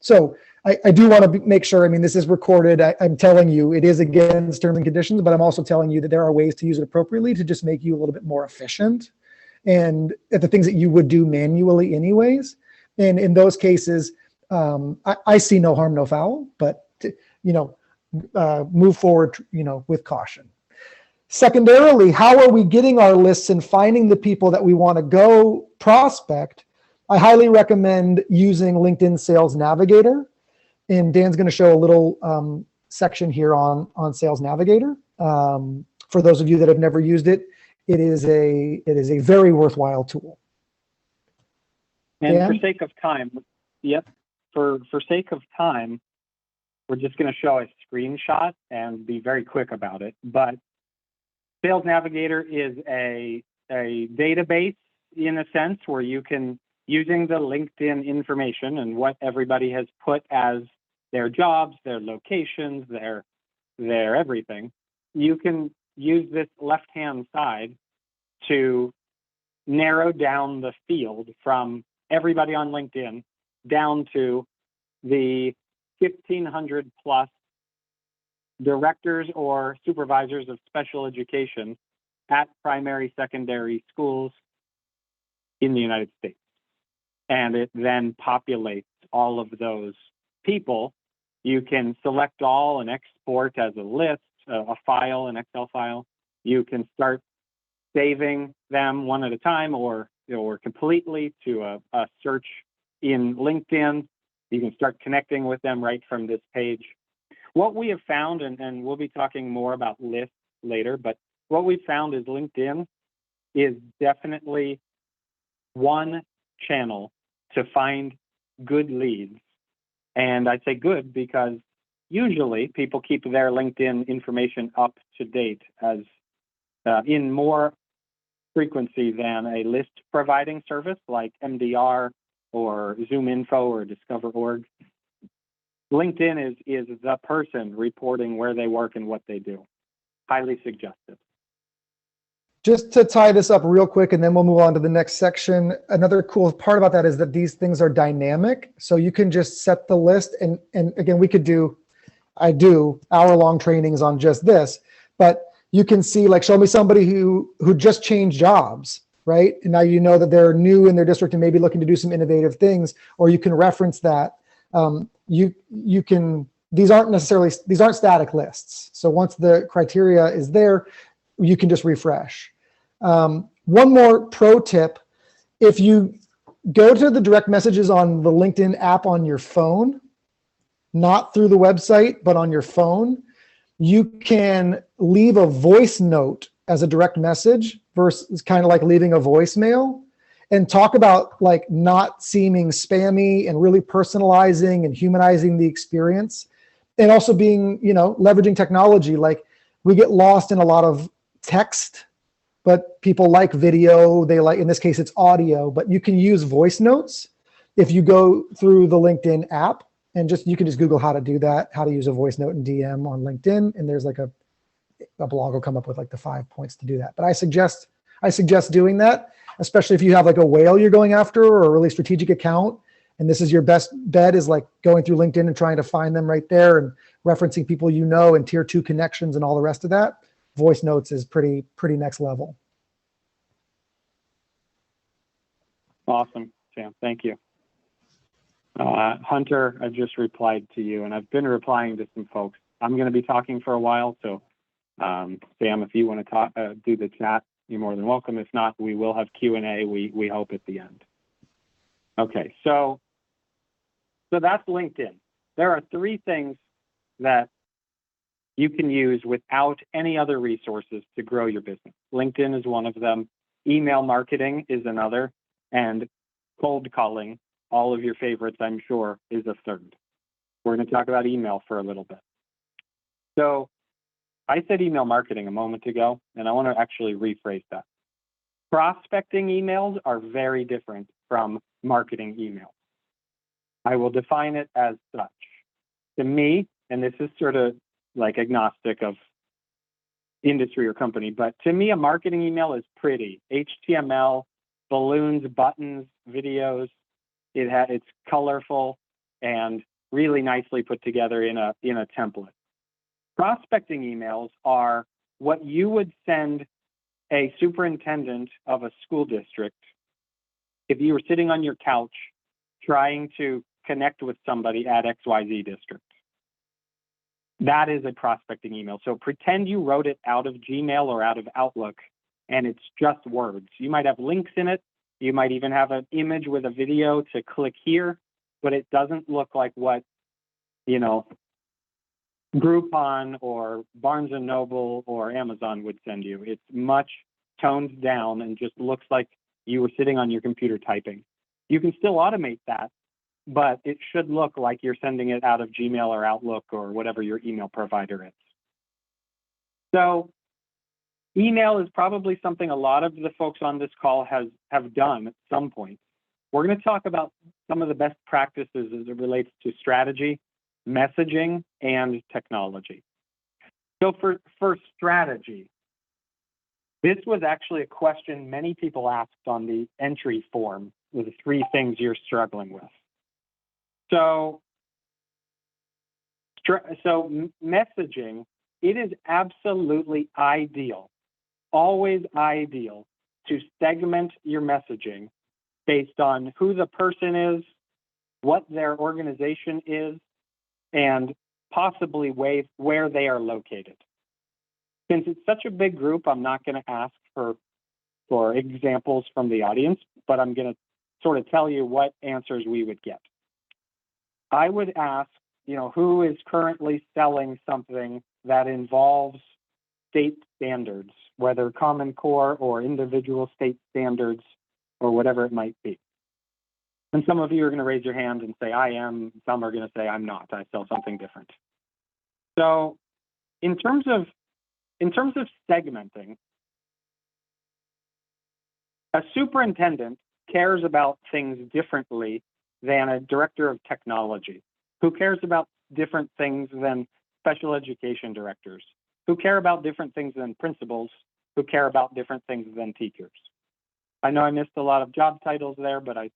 So I do want to make sure, I mean, this is recorded. I'm telling you it is against terms and conditions, but I'm also telling you that there are ways to use it appropriately to just make you a little bit more efficient and at the things that you would do manually anyways. And in those cases, I see no harm, no foul, but move forward, with caution. Secondarily, how are we getting our lists and finding the people that we want to go prospect? I highly recommend using LinkedIn Sales Navigator. And Dan's going to show a little section here on Sales Navigator. For those of you that have never used it, it is a very worthwhile tool. And Dan? for sake of time, for sake of time, we're just going to show a screenshot and be very quick about it. But Sales Navigator is a database in a sense where you can, using the LinkedIn information and what everybody has put as their jobs, their locations, their everything, you can use this left-hand side to narrow down the field from everybody on LinkedIn down to the 1,500 plus directors or supervisors of special education at primary, secondary schools in the United States. And it then populates all of those people. You can select all and export as a list, a file, an Excel file. You can start saving them one at a time or completely to a search in LinkedIn. You can start connecting with them right from this page. What we have found, and we'll be talking more about lists later, but what we've found is LinkedIn is definitely one channel to find good leads. And I say good because usually people keep their LinkedIn information up to date as in more frequency than a list providing service like MDR or ZoomInfo or Discover.org. LinkedIn is the person reporting where they work and what they do. Highly suggestive. Just to tie this up real quick, and then we'll move on to the next section. Another cool part about that is that these things are dynamic. So you can just set the list. And again, I do hour-long trainings on just this, but you can see, like, show me somebody who just changed jobs, right? And now you know that they're new in their district and maybe looking to do some innovative things, or you can reference that. You can, these aren't static lists. So once the criteria is there, you can just refresh. One more pro tip: if you go to the direct messages on the LinkedIn app on your phone, not through the website, but on your phone, you can leave a voice note as a direct message versus kind of like leaving a voicemail. and talk about like not seeming spammy and really personalizing and humanizing the experience. And also being, leveraging technology. Like we get lost in a lot of text, but people like video. They like, in this case, it's audio, but you can use voice notes if you go through the LinkedIn app and you can just Google how to do that, how to use a voice note in DM on LinkedIn. And there's like a blog will come up with like the 5 points to do that. But I suggest doing that, especially if you have like a whale you're going after or a really strategic account. And this is your best bet, is like going through LinkedIn and trying to find them right there and referencing people and tier 2 connections and all the rest of that. Voice notes is pretty next level. Awesome, Sam. Thank you. Hunter, I just replied to you, and I've been replying to some folks. I'm going to be talking for a while, so Sam, if you want to do the chat, you're more than welcome. If not, we will have Q&A, we hope, at the end. Okay, so that's LinkedIn. There are 3 things that you can use without any other resources to grow your business. LinkedIn is one of them. Email marketing is another. And cold calling, all of your favorites, I'm sure, is a third. We're going to talk about email for a little bit. So I said email marketing a moment ago, and I want to actually rephrase that. Prospecting emails are very different from marketing emails. I will define it as such. To me, and this is sort of like agnostic of industry or company, but to me, a marketing email is pretty. HTML, balloons, buttons, videos. It's colorful and really nicely put together in a template. Prospecting emails are what you would send a superintendent of a school district if you were sitting on your couch trying to connect with somebody at XYZ district. That is a prospecting email. So pretend you wrote it out of Gmail or out of Outlook, and it's just words. You might have links in it. You might even have an image with a video to click here, but it doesn't look like what, Groupon or Barnes & Noble or Amazon would send you. It's much toned down and just looks like you were sitting on your computer typing. You can still automate that, but it should look like you're sending it out of Gmail or Outlook or whatever your email provider is. So email is probably something a lot of the folks on this call have done at some point. We're going to talk about some of the best practices as it relates to strategy, messaging, and technology. So for strategy, this was actually a question many people asked on the entry form with the 3 things you're struggling with. So messaging, it is absolutely ideal, always ideal, to segment your messaging based on who the person is, what their organization is, and possibly where they are located. Since it's such a big group, I'm not going to ask for examples from the audience, but I'm going to sort of tell you what answers we would get. I would ask, who is currently selling something that involves state standards, whether Common Core or individual state standards or whatever it might be. And some of you are going to raise your hand and say, I am. Some are going to say, I'm not. I sell something different. So in terms of segmenting, a superintendent cares about things differently than a director of technology, who cares about different things than special education directors, who care about different things than principals, who care about different things than teachers. I know I missed a lot of job titles there, but I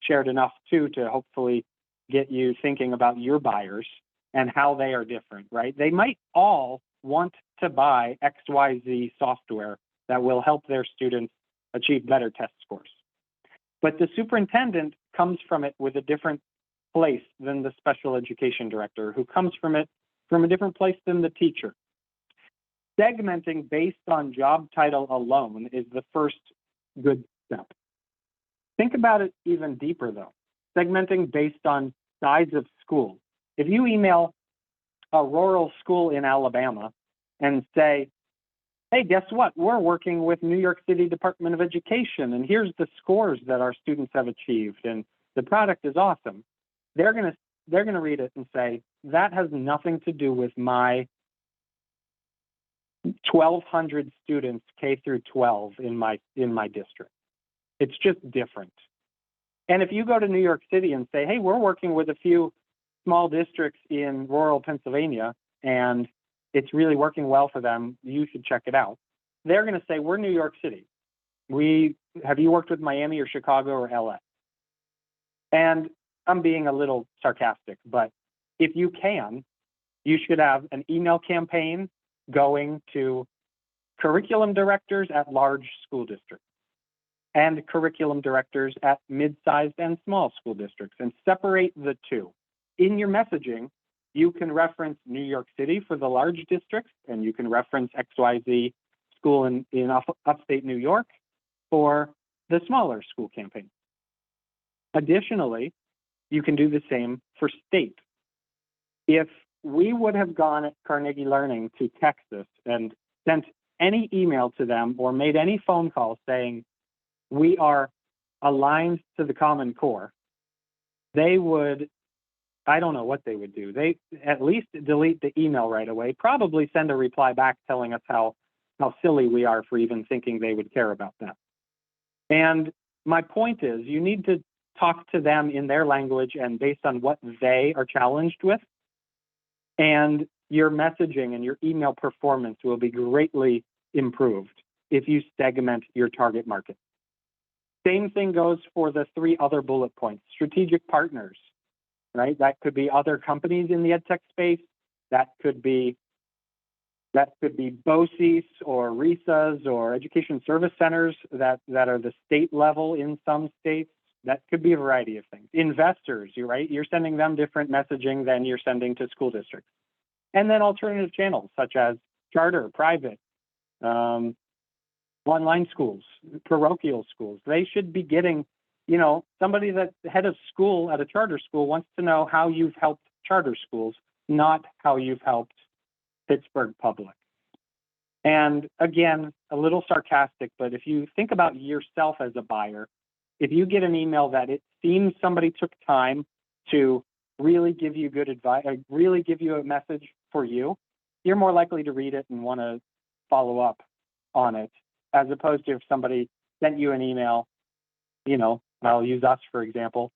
shared enough too to hopefully get you thinking about your buyers and how they are different, right? They might all want to buy XYZ software that will help their students achieve better test scores. But the superintendent comes from it with a different place than the special education director, who comes from it from a different place than the teacher. Segmenting based on job title alone is the first good step. Think about it even deeper, though. Segmenting based on size of school. If you email a rural school in Alabama and say, hey, guess what? We're working with New York City Department of Education, and here's the scores that our students have achieved, and the product is awesome. They're gonna read it and say, that has nothing to do with my 1,200 students K through 12 in my district. It's just different. And if you go to New York City and say, hey, we're working with a few small districts in rural Pennsylvania, and it's really working well for them, you should check it out. They're going to say, we're New York City. Have you worked with Miami or Chicago or LA? And I'm being a little sarcastic, but if you can, you should have an email campaign going to curriculum directors at large school districts and curriculum directors at mid-sized and small school districts, and separate the two. In your messaging, you can reference New York City for the large districts, and you can reference XYZ school in upstate New York for the smaller school campaign. Additionally, you can do the same for state. If we would have gone at Carnegie Learning to Texas and sent any email to them or made any phone call saying we are aligned to the Common Core, they would, I don't know what they would do. They at least delete the email right away, probably send a reply back telling us how silly we are for even thinking they would care about that. And my point is, you need to talk to them in their language and based on what they are challenged with. And your messaging and your email performance will be greatly improved if you segment your target market. Same thing goes for the 3 other bullet points. Strategic partners, right? That could be other companies in the EdTech space. That could be BOCES or RISAs or education service centers that are the state level in some states. That could be a variety of things. Investors, you're sending them different messaging than you're sending to school districts. And then alternative channels such as charter, private, online schools, parochial schools. They should be getting, somebody that's the head of school at a charter school wants to know how you've helped charter schools, not how you've helped Pittsburgh Public. And again, a little sarcastic, but if you think about yourself as a buyer, if you get an email that it seems somebody took time to really give you good advice, really give you a message for you, you're more likely to read it and want to follow up on it, as opposed to if somebody sent you an email, I'll use us for example.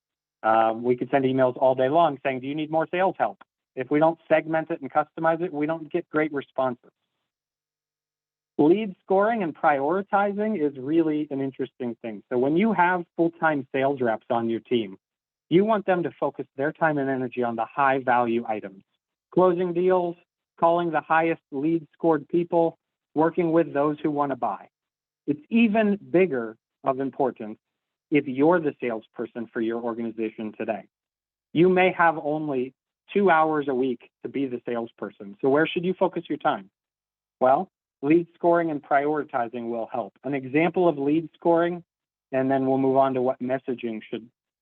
We could send emails all day long saying, do you need more sales help? If we don't segment it and customize it, we don't get great responses. Lead scoring and prioritizing is really an interesting thing. So when you have full-time sales reps on your team, you want them to focus their time and energy on the high value items, closing deals, calling the highest lead scored people, working with those who want to buy. It's even bigger of importance if you're the salesperson for your organization today. You may have only 2 hours a week to be the salesperson. So where should you focus your time? Well, lead scoring and prioritizing will help. An example of lead scoring, and then we'll move on to what messaging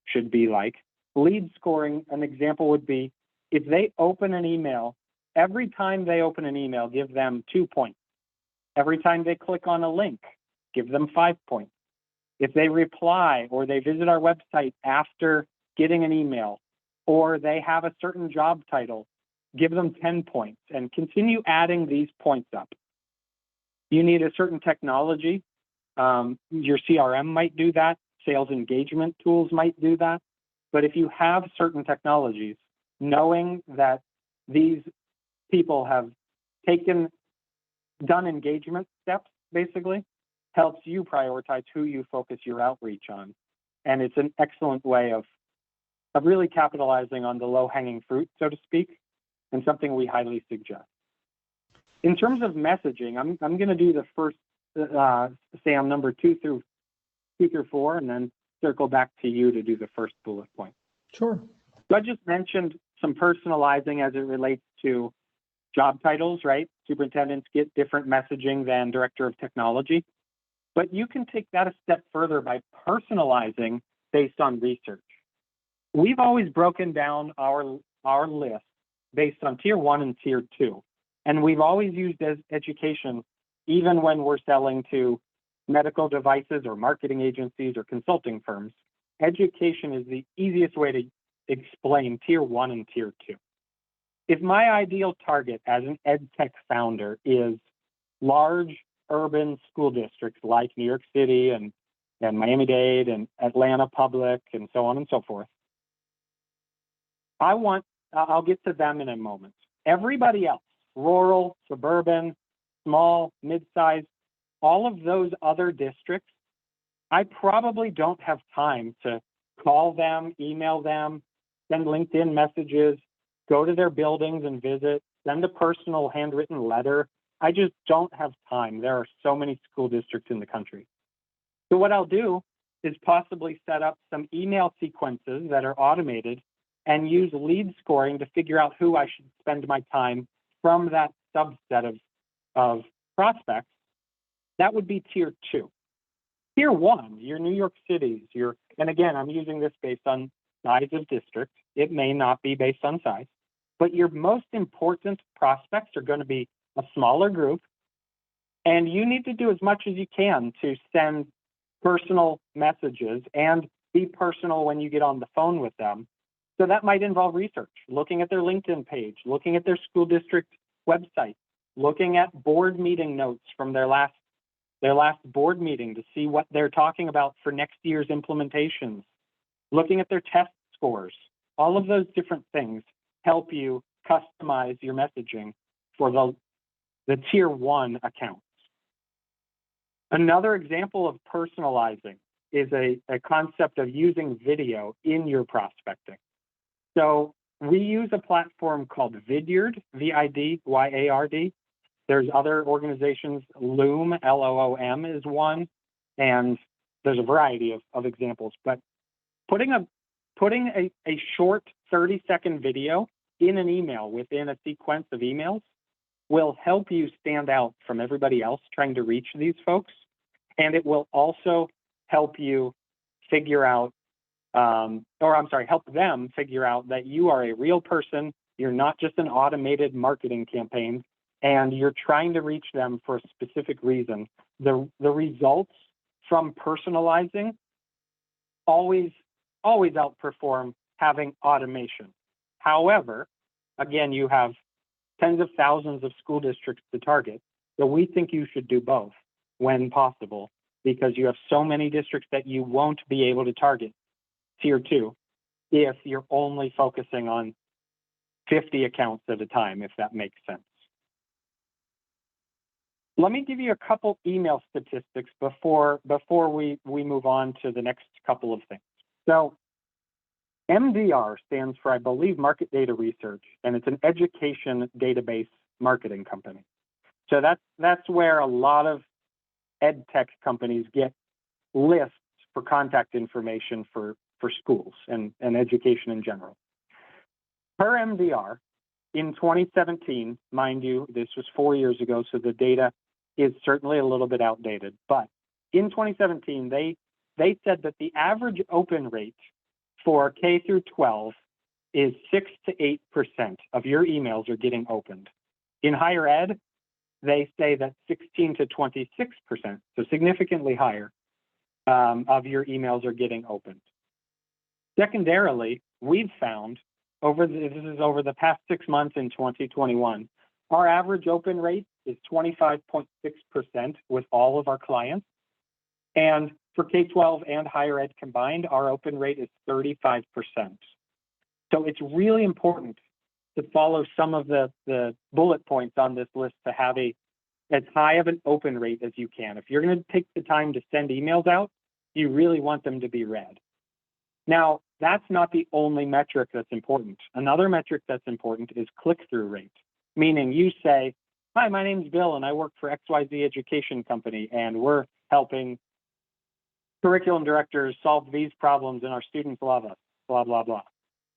should be like. Lead scoring, an example would be if they open an email, every time they open an email, give them 2 points. Every time they click on a link, give them 5 points. If they reply or they visit our website after getting an email, or they have a certain job title, give them 10 points and continue adding these points up. You need a certain technology. Your CRM might do that. Sales engagement tools might do that. But if you have certain technologies, knowing that these people have done engagement steps, basically, helps you prioritize who you focus your outreach on. And it's an excellent way of really capitalizing on the low-hanging fruit, so to speak, and something we highly suggest. In terms of messaging, I'm going to do the first, Sam, number 2 through 4, and then circle back to you to do the first bullet point. Sure. So I just mentioned some personalizing as it relates to job titles, right? Superintendents get different messaging than director of technology, but you can take that a step further by personalizing based on research. We've always broken down our list based on tier 1 and tier 2. And we've always used as education even when we're selling to medical devices or marketing agencies or consulting firms, education is the easiest way to explain tier 1 and tier 2. If my ideal target as an EdTech founder is large urban school districts like New York City and Miami-Dade and Atlanta Public and so on and so forth, I'll get to them in a moment. Everybody else, rural, suburban, small, mid-sized, all of those other districts, I probably don't have time to call them, email them, send LinkedIn messages, go to their buildings and visit, send a personal handwritten letter. I just don't have time. There are so many school districts in the country. So what I'll do is possibly set up some email sequences that are automated and use lead scoring to figure out who I should spend my time from that subset of prospects. That would be tier 2. Tier 1, your New York cities, and again, I'm using this based on size of district. It may not be based on size, but your most important prospects are going to be a smaller group, and you need to do as much as you can to send personal messages and be personal when you get on the phone with them. So that might involve research, looking at their LinkedIn page, looking at their school district website, looking at board meeting notes from their last board meeting to see what they're talking about for next year's implementations, looking at their test scores. All of those different things help you customize your messaging for the tier 1 accounts. Another example of personalizing is a concept of using video in your prospecting. So we use a platform called Vidyard, Vidyard. There's other organizations, Loom, Loom is one, and there's a variety of examples. But putting a short 30-second video in an email within a sequence of emails will help you stand out from everybody else trying to reach these folks. And it will also help you figure out, help them figure out that you are a real person. You're not just an automated marketing campaign, and you're trying to reach them for a specific reason. The results from personalizing always outperform having automation. However, again, you have tens of thousands of school districts to target, so we think you should do both when possible, because you have so many districts that you won't be able to target tier 2 if you're only focusing on 50 accounts at a time, if that makes sense. Let me give you a couple email statistics before we move on to the next couple of things. So MDR stands for, I believe, Market Data Research, and it's an education database marketing company. So that's where a lot of EdTech companies get lists for contact information for schools and education in general. Per MDR, in 2017, mind you, this was 4 years ago, so the data is certainly a little bit outdated, but in 2017, they said that the average open rate for K through 12 is 6 to 8% of your emails are getting opened. In higher ed, they say that 16 to 26%, so significantly higher, of your emails are getting opened. Secondarily, we've found this is over the past 6 months in 2021, our average open rate is 25.6% with all of our clients. And for K-12 and higher ed combined, our open rate is 35%. So it's really important to follow some of the bullet points on this list to have as high of an open rate as you can. If you're going to take the time to send emails out, you really want them to be read. Now, that's not the only metric that's important. Another metric that's important is click-through rate, meaning you say, hi, my name's Bill, and I work for XYZ Education Company, and we're helping curriculum directors solve these problems, and our students love us, blah, blah, blah.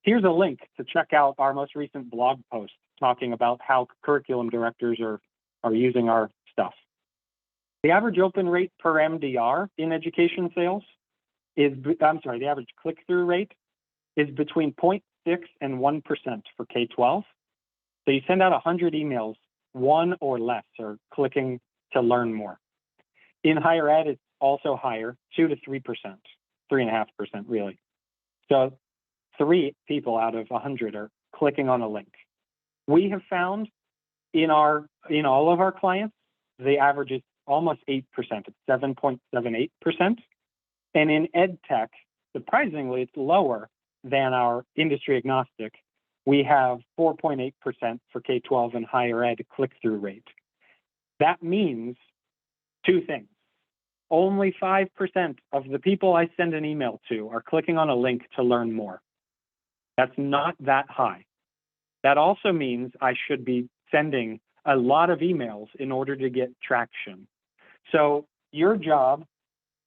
Here's a link to check out our most recent blog post talking about how curriculum directors are using our stuff. The average open rate per MDR in education sales the average click-through rate is between 0.6 and 1% for K-12. So you send out 100 emails, one or less are clicking to learn more. In higher ed, it's also higher, 2 to 3%, 3.5% really. So 3 people out of 100 are clicking on a link. We have found in all of our clients, the average is almost 8%. It's 7.78%. And in EdTech, surprisingly, it's lower than our industry agnostic. We have 4.8% for K-12 and higher ed click-through rate. That means 2 things. Only 5% of the people I send an email to are clicking on a link to learn more. That's not that high. That also means I should be sending a lot of emails in order to get traction. So your job,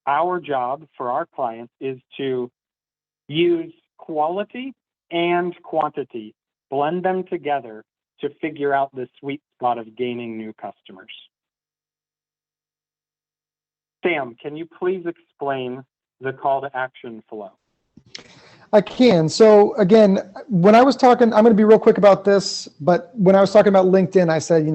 our job for our clients is to use quality and quantity, blend them together to figure out the sweet spot of gaining new customers. Sam, can you please explain the call to action flow? I can. So again, when I was talking, I'm going to be real quick about this, but when I was talking about LinkedIn, I said,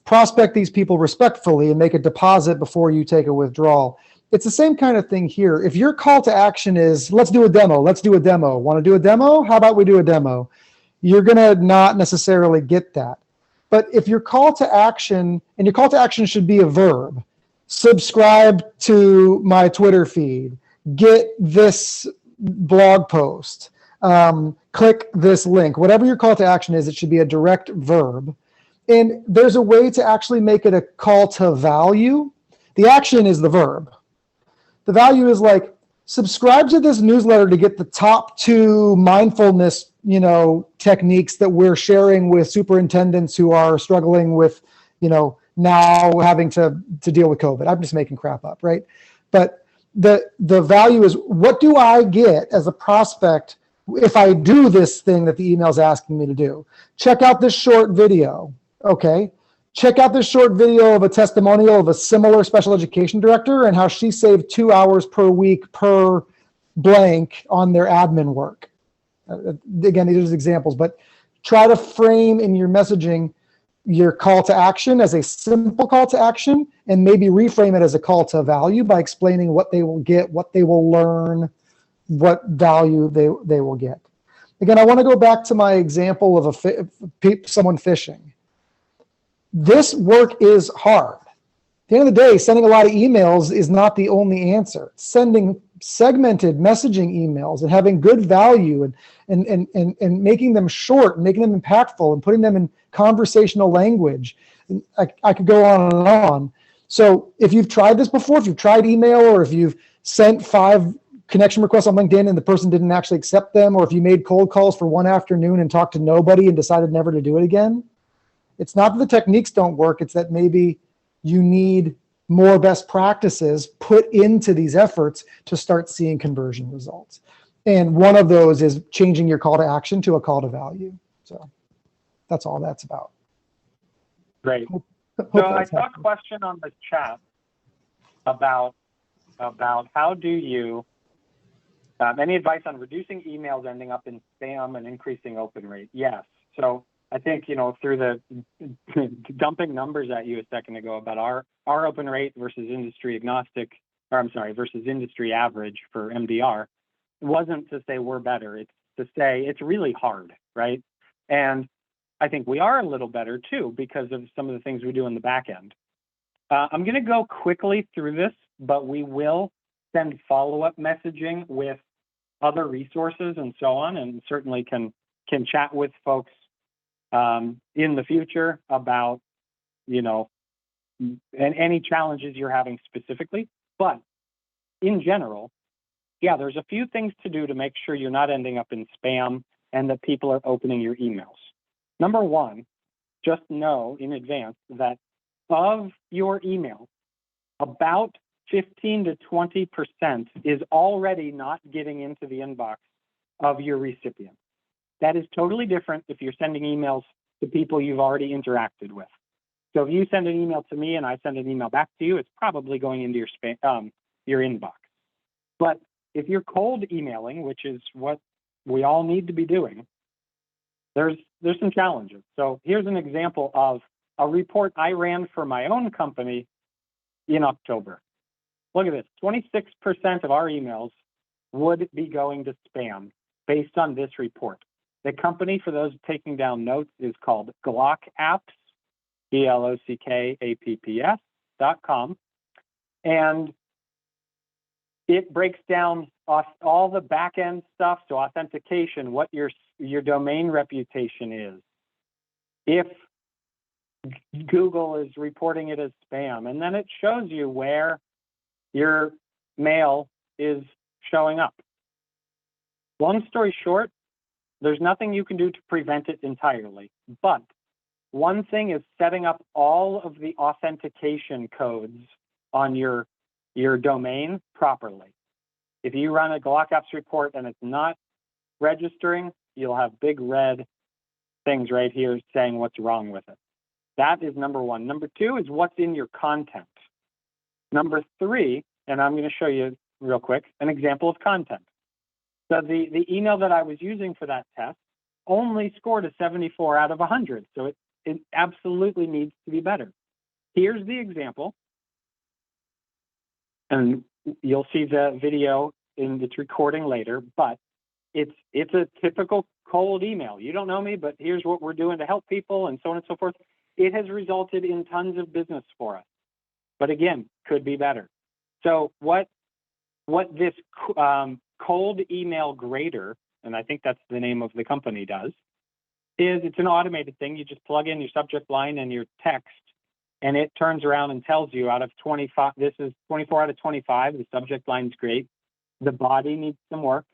prospect these people respectfully and make a deposit before you take a withdrawal. It's the same kind of thing here. If your call to action is, let's do a demo, want to do a demo? How about we do a demo? You're going to not necessarily get that. But if your call to action, and your call to action should be a verb, subscribe to my Twitter feed, get this blog post, click this link, whatever your call to action is, it should be a direct verb. And there's a way to actually make it a call to value. The action is the verb. The value is like, subscribe to this newsletter to get the top 2 mindfulness, techniques that we're sharing with superintendents who are struggling with, now having to deal with COVID. I'm just making crap up, right? But the value is, what do I get as a prospect if I do this thing that the email is asking me to do? Check out this short video. Okay. Check out this short video of a testimonial of a similar special education director and how she saved 2 hours per week per blank on their admin work. Again, these are just examples, but try to frame in your messaging your call to action as a simple call to action, and maybe reframe it as a call to value by explaining what they will get, what they will learn, what value they will get. Again, I want to go back to my example of someone fishing. This work is hard. At the end of the day, sending a lot of emails is not the only answer. Sending segmented messaging emails and having good value and making them short, making them impactful, and putting them in conversational language. I could go on and on. So if you've tried this before, if you've tried email, or if you've sent 5 connection requests on LinkedIn and the person didn't actually accept them, or if you made cold calls for one afternoon and talked to nobody and decided never to do it again, it's not that the techniques don't work, it's that maybe you need more best practices put into these efforts to start seeing conversion results. And one of those is changing your call to action to a call to value. So that's all that's about. Great. Hope So I saw a question on the chat about how do you, any advice on reducing emails ending up in spam and increasing open rate? Yes. So I think, through the dumping numbers at you a second ago about our open rate versus industry agnostic, versus industry average for MDR, wasn't to say we're better. It's to say it's really hard, right? And I think we are a little better too because of some of the things we do in the back end. I'm going to go quickly through this, but we will send follow-up messaging with other resources and so on, and certainly can chat with folks in the future about, and any challenges you're having specifically. But in general, yeah, there's a few things to do to make sure you're not ending up in spam and that people are opening your emails. Number one, just know in advance that of your email, about 15 to 20% is already not getting into the inbox of your recipient. That is totally different if you're sending emails to people you've already interacted with. So if you send an email to me and I send an email back to you, it's probably going into your inbox. But if you're cold emailing, which is what we all need to be doing, there's some challenges. So here's an example of a report I ran for my own company in October. Look at this, 26% of our emails would be going to spam based on this report. The company, for those taking down notes, is called Glock Apps, GLOCKAPPS.com. And it breaks down all the back-end stuff, so authentication, what your domain reputation is, if Google is reporting it as spam, and then it shows you where your mail is showing up. Long story short, there's nothing you can do to prevent it entirely, but one thing is setting up all of the authentication codes on your domain properly. If you run a Glock Apps report and it's not registering, you'll have big red things right here saying what's wrong with it. That is number one. Number two is what's in your content. Number three, and I'm going to show you real quick, an example of content. So the email that I was using for that test only scored a 74 out of 100. So it absolutely needs to be better. Here's the example. And you'll see the video in its recording later, but it's a typical cold email. You don't know me, but here's what we're doing to help people, and so on and so forth. It has resulted in tons of business for us, but again, could be better. So what this cold email grader, and I think that's the name of the company, does, is it's an automated thing. You just plug in your subject line and your text, and it turns around and tells you out of 25, this is 24 out of 25, the subject line's great. The body needs some work.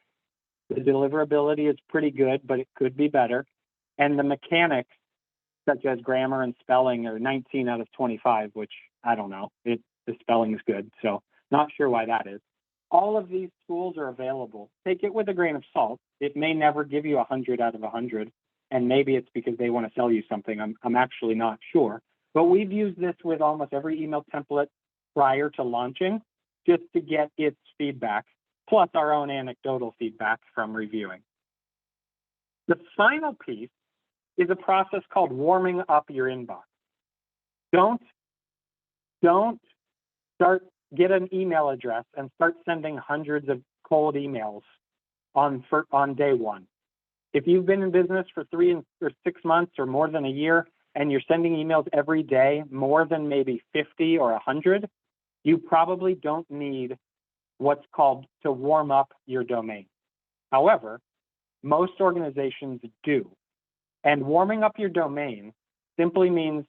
The deliverability is pretty good, but it could be better. And the mechanics, such as grammar and spelling, are 19 out of 25, which I don't know. The spelling is good, so not sure why that is. All of these tools are available. Take it with a grain of salt. It may never give you 100 out of 100, and maybe it's because they want to sell you something. I'm actually not sure. But we've used this with almost every email template prior to launching just to get its feedback, plus our own anecdotal feedback from reviewing. The final piece is a process called warming up your inbox. Don't get an email address and start sending hundreds of cold emails on day one. If you've been in business for 3 or 6 months or more than a year, and you're sending emails every day, more than maybe 50 or 100, you probably don't need what's called to warm up your domain. However, most organizations do. And warming up your domain simply means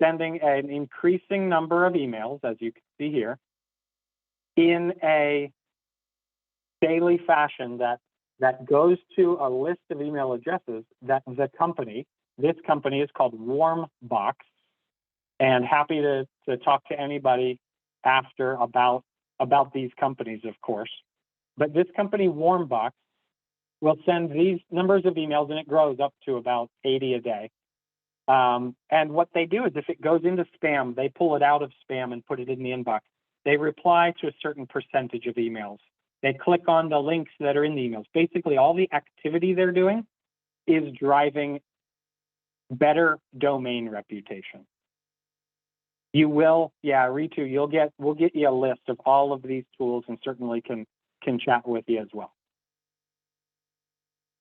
sending an increasing number of emails, as you can see here, in a daily fashion that goes to a list of email addresses that the company, this company is called Warmbox, and happy to talk to anybody after about these companies, of course. But this company, Warmbox, will send these numbers of emails, and it grows up to about 80 a day. And what they do is if it goes into spam, they pull it out of spam and put it in the inbox. They reply to a certain percentage of emails. They click on the links that are in the emails. Basically, all the activity they're doing is driving better domain reputation. You will, Ritu, we'll get you a list of all of these tools, and certainly can chat with you as well.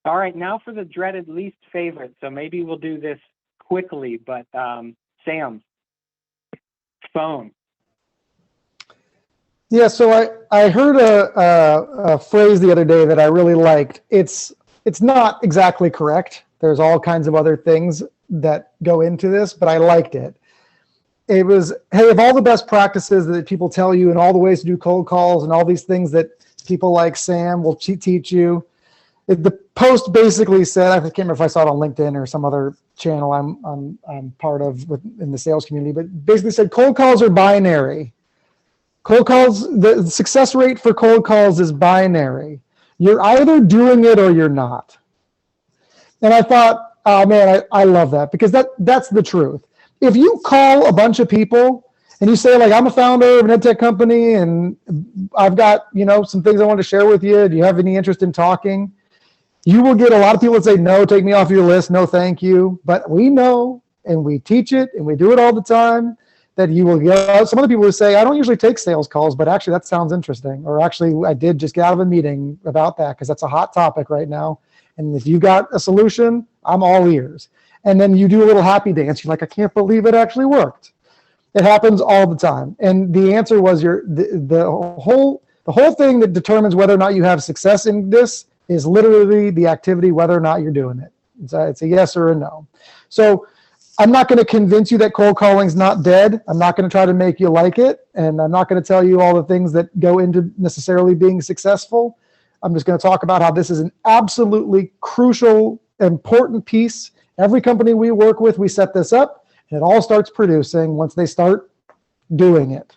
All right, now for the dreaded least favorite. So maybe we'll do this quickly, but Sam, phone. Yeah, so I heard a phrase the other day that I really liked. It's not exactly correct. There's all kinds of other things that go into this, but I liked it. It was, hey, of all the best practices that people tell you and all the ways to do cold calls and all these things that people like Sam will teach you, the post basically said, I can't remember if I saw it on LinkedIn or some other channel I'm part of in the sales community, but basically said cold calls are binary. Cold calls, the success rate for cold calls is binary. You're either doing it or you're not. And I thought, oh man, I love that, because that's the truth. If you call a bunch of people and you say, like, I'm a founder of an EdTech company and I've got, some things I want to share with you. Do you have any interest in talking? You will get a lot of people that say, no, take me off your list. No, thank you. But we know, and we teach it, and we do it all the time, that you will get. Some other people will say, I don't usually take sales calls, but actually that sounds interesting. Or actually, I did just get out of a meeting about that because that's a hot topic right now. And if you got a solution, I'm all ears. And then you do a little happy dance. You're like, I can't believe it actually worked. It happens all the time. And the answer was the whole thing that determines whether or not you have success in this is literally the activity, whether or not you're doing it. It's a yes or a no. So I'm not going to convince you that cold calling is not dead. I'm not going to try to make you like it. And I'm not going to tell you all the things that go into necessarily being successful. I'm just going to talk about how this is an absolutely crucial, important piece. Every company we work with, we set this up, and it all starts producing once they start doing it.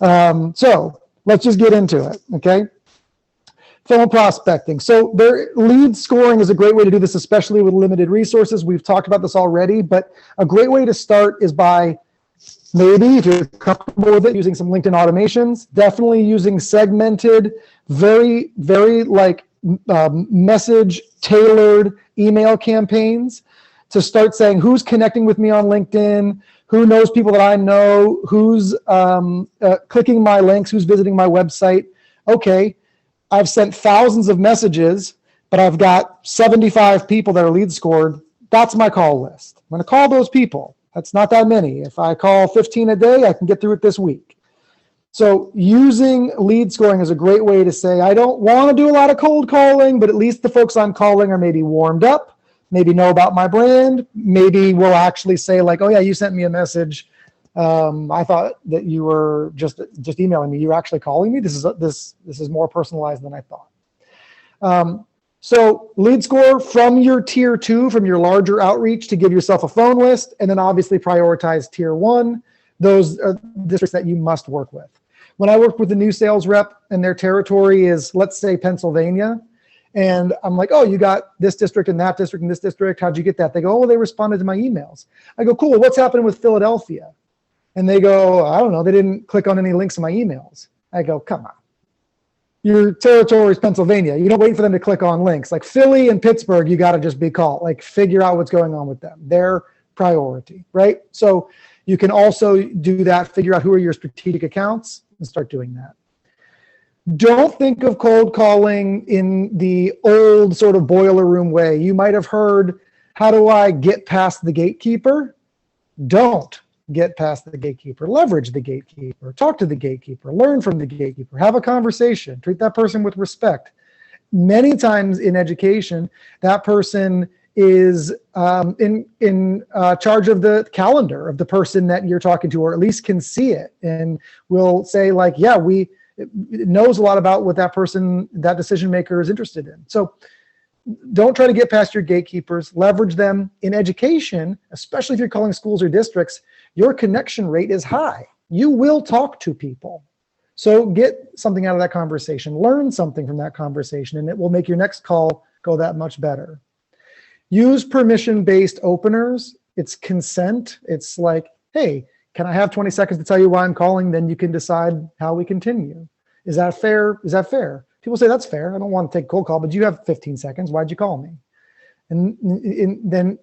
So let's just get into it, okay? Phone prospecting. So their lead scoring is a great way to do this, especially with limited resources. We've talked about this already, but a great way to start is by maybe, if you're comfortable with it, using some LinkedIn automations, definitely using segmented, very, very message tailored email campaigns to start saying who's connecting with me on LinkedIn, who knows people that I know, who's clicking my links, who's visiting my website. Okay, I've sent thousands of messages, but I've got 75 people that are lead scored. That's my call list. I'm going to call those people. That's not that many. If I call 15 a day, I can get through it this week. So using lead scoring is a great way to say, I don't want to do a lot of cold calling, but at least the folks I'm calling are maybe warmed up, maybe know about my brand, maybe will actually say like, oh yeah, you sent me a message. I thought that you were just emailing me. You're actually calling me. This is more personalized than I thought. So lead score from your tier 2, from your larger outreach to give yourself a phone list, and then obviously prioritize tier 1. Those are districts that you must work with. When I work with a new sales rep and their territory is, let's say, Pennsylvania, and I'm like, oh, you got this district and that district and this district. How'd you get that? They go, oh, they responded to my emails. I go, cool. What's happening with Philadelphia? And they go, I don't know. They didn't click on any links in my emails. I go, come on. Your territory is Pennsylvania. You don't wait for them to click on links. Like Philly and Pittsburgh, you got to just be called. Like figure out what's going on with them. Their priority, right? So you can also do that, figure out who are your strategic accounts and start doing that. Don't think of cold calling in the old sort of boiler room way. You might have heard, how do I get past the gatekeeper? Don't get past the gatekeeper. Leverage the gatekeeper. Talk to the gatekeeper. Learn from the gatekeeper. Have a conversation. Treat that person with respect. Many times in education, that person is in charge of the calendar of the person that you're talking to, or at least can see it and will say like, yeah, it knows a lot about what that person, that decision maker is interested in. So don't try to get past your gatekeepers. Leverage them in education, especially if you're calling schools or districts. Your connection rate is high. You will talk to people. So get something out of that conversation. Learn something from that conversation, and it will make your next call go that much better. Use permission-based openers. It's consent. It's like, hey, can I have 20 seconds to tell you why I'm calling? Then you can decide how we continue. Is that fair? Is that fair? People say that's fair. I don't want to take a cold call, but you have 15 seconds. Why'd you call me? And then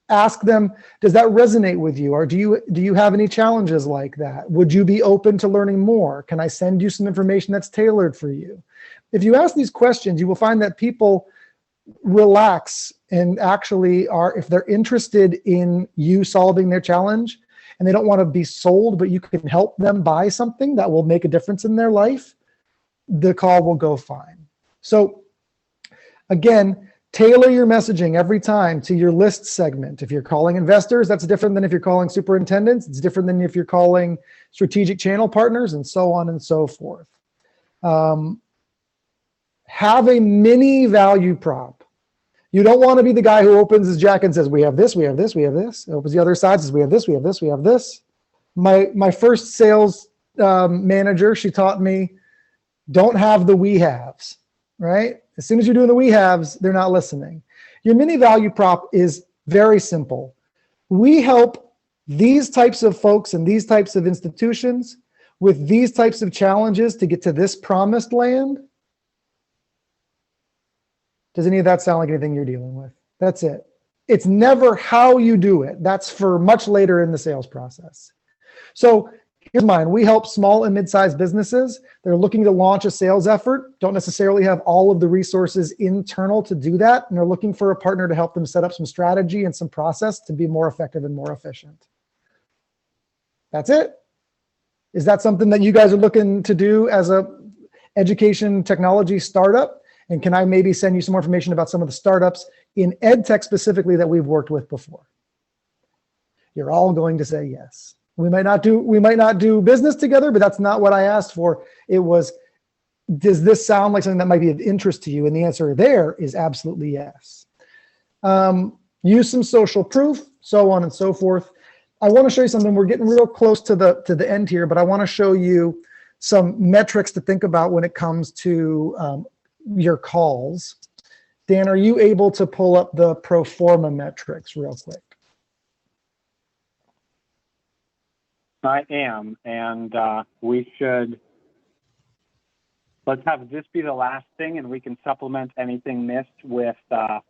ask them, does that resonate with you? Or do you have any challenges like that? Would you be open to learning more? Can I send you some information that's tailored for you? If you ask these questions, you will find that people relax and actually are, if they're interested in you solving their challenge and they don't want to be sold, but you can help them buy something that will make a difference in their life, the call will go fine. So again, tailor your messaging every time to your list segment. If you're calling investors, that's different than if you're calling superintendents. It's different than if you're calling strategic channel partners, and so on and so forth. Have a mini value prop. You don't want to be the guy who opens his jacket and says, we have this, we have this, we have this. Opens the other side, says, we have this, we have this, we have this. My first sales manager, she taught me, don't have the we haves, right? As soon as you're doing the we haves, they're not listening. Your mini value prop is very simple. We help these types of folks and these types of institutions with these types of challenges to get to this promised land. Does any of that sound like anything you're dealing with? That's it. It's never how you do it. That's for much later in the sales process. So here's mine. We help small and mid-sized businesses. They're looking to launch a sales effort, don't necessarily have all of the resources internal to do that, and they're looking for a partner to help them set up some strategy and some process to be more effective and more efficient. That's it. Is that something that you guys are looking to do as a education technology startup? And can I maybe send you some more information about some of the startups in EdTech specifically that we've worked with before? You're all going to say yes. We might not do business together, but that's not what I asked for. It was, does this sound like something that might be of interest to you? And the answer there is absolutely yes. Use some social proof, so on and so forth. I want to show you something. We're getting real close to the end here, but I want to show you some metrics to think about when it comes to your calls. Dan, are you able to pull up the pro forma metrics real quick? I am, and we should, let's have this be the last thing, and we can supplement anything missed with a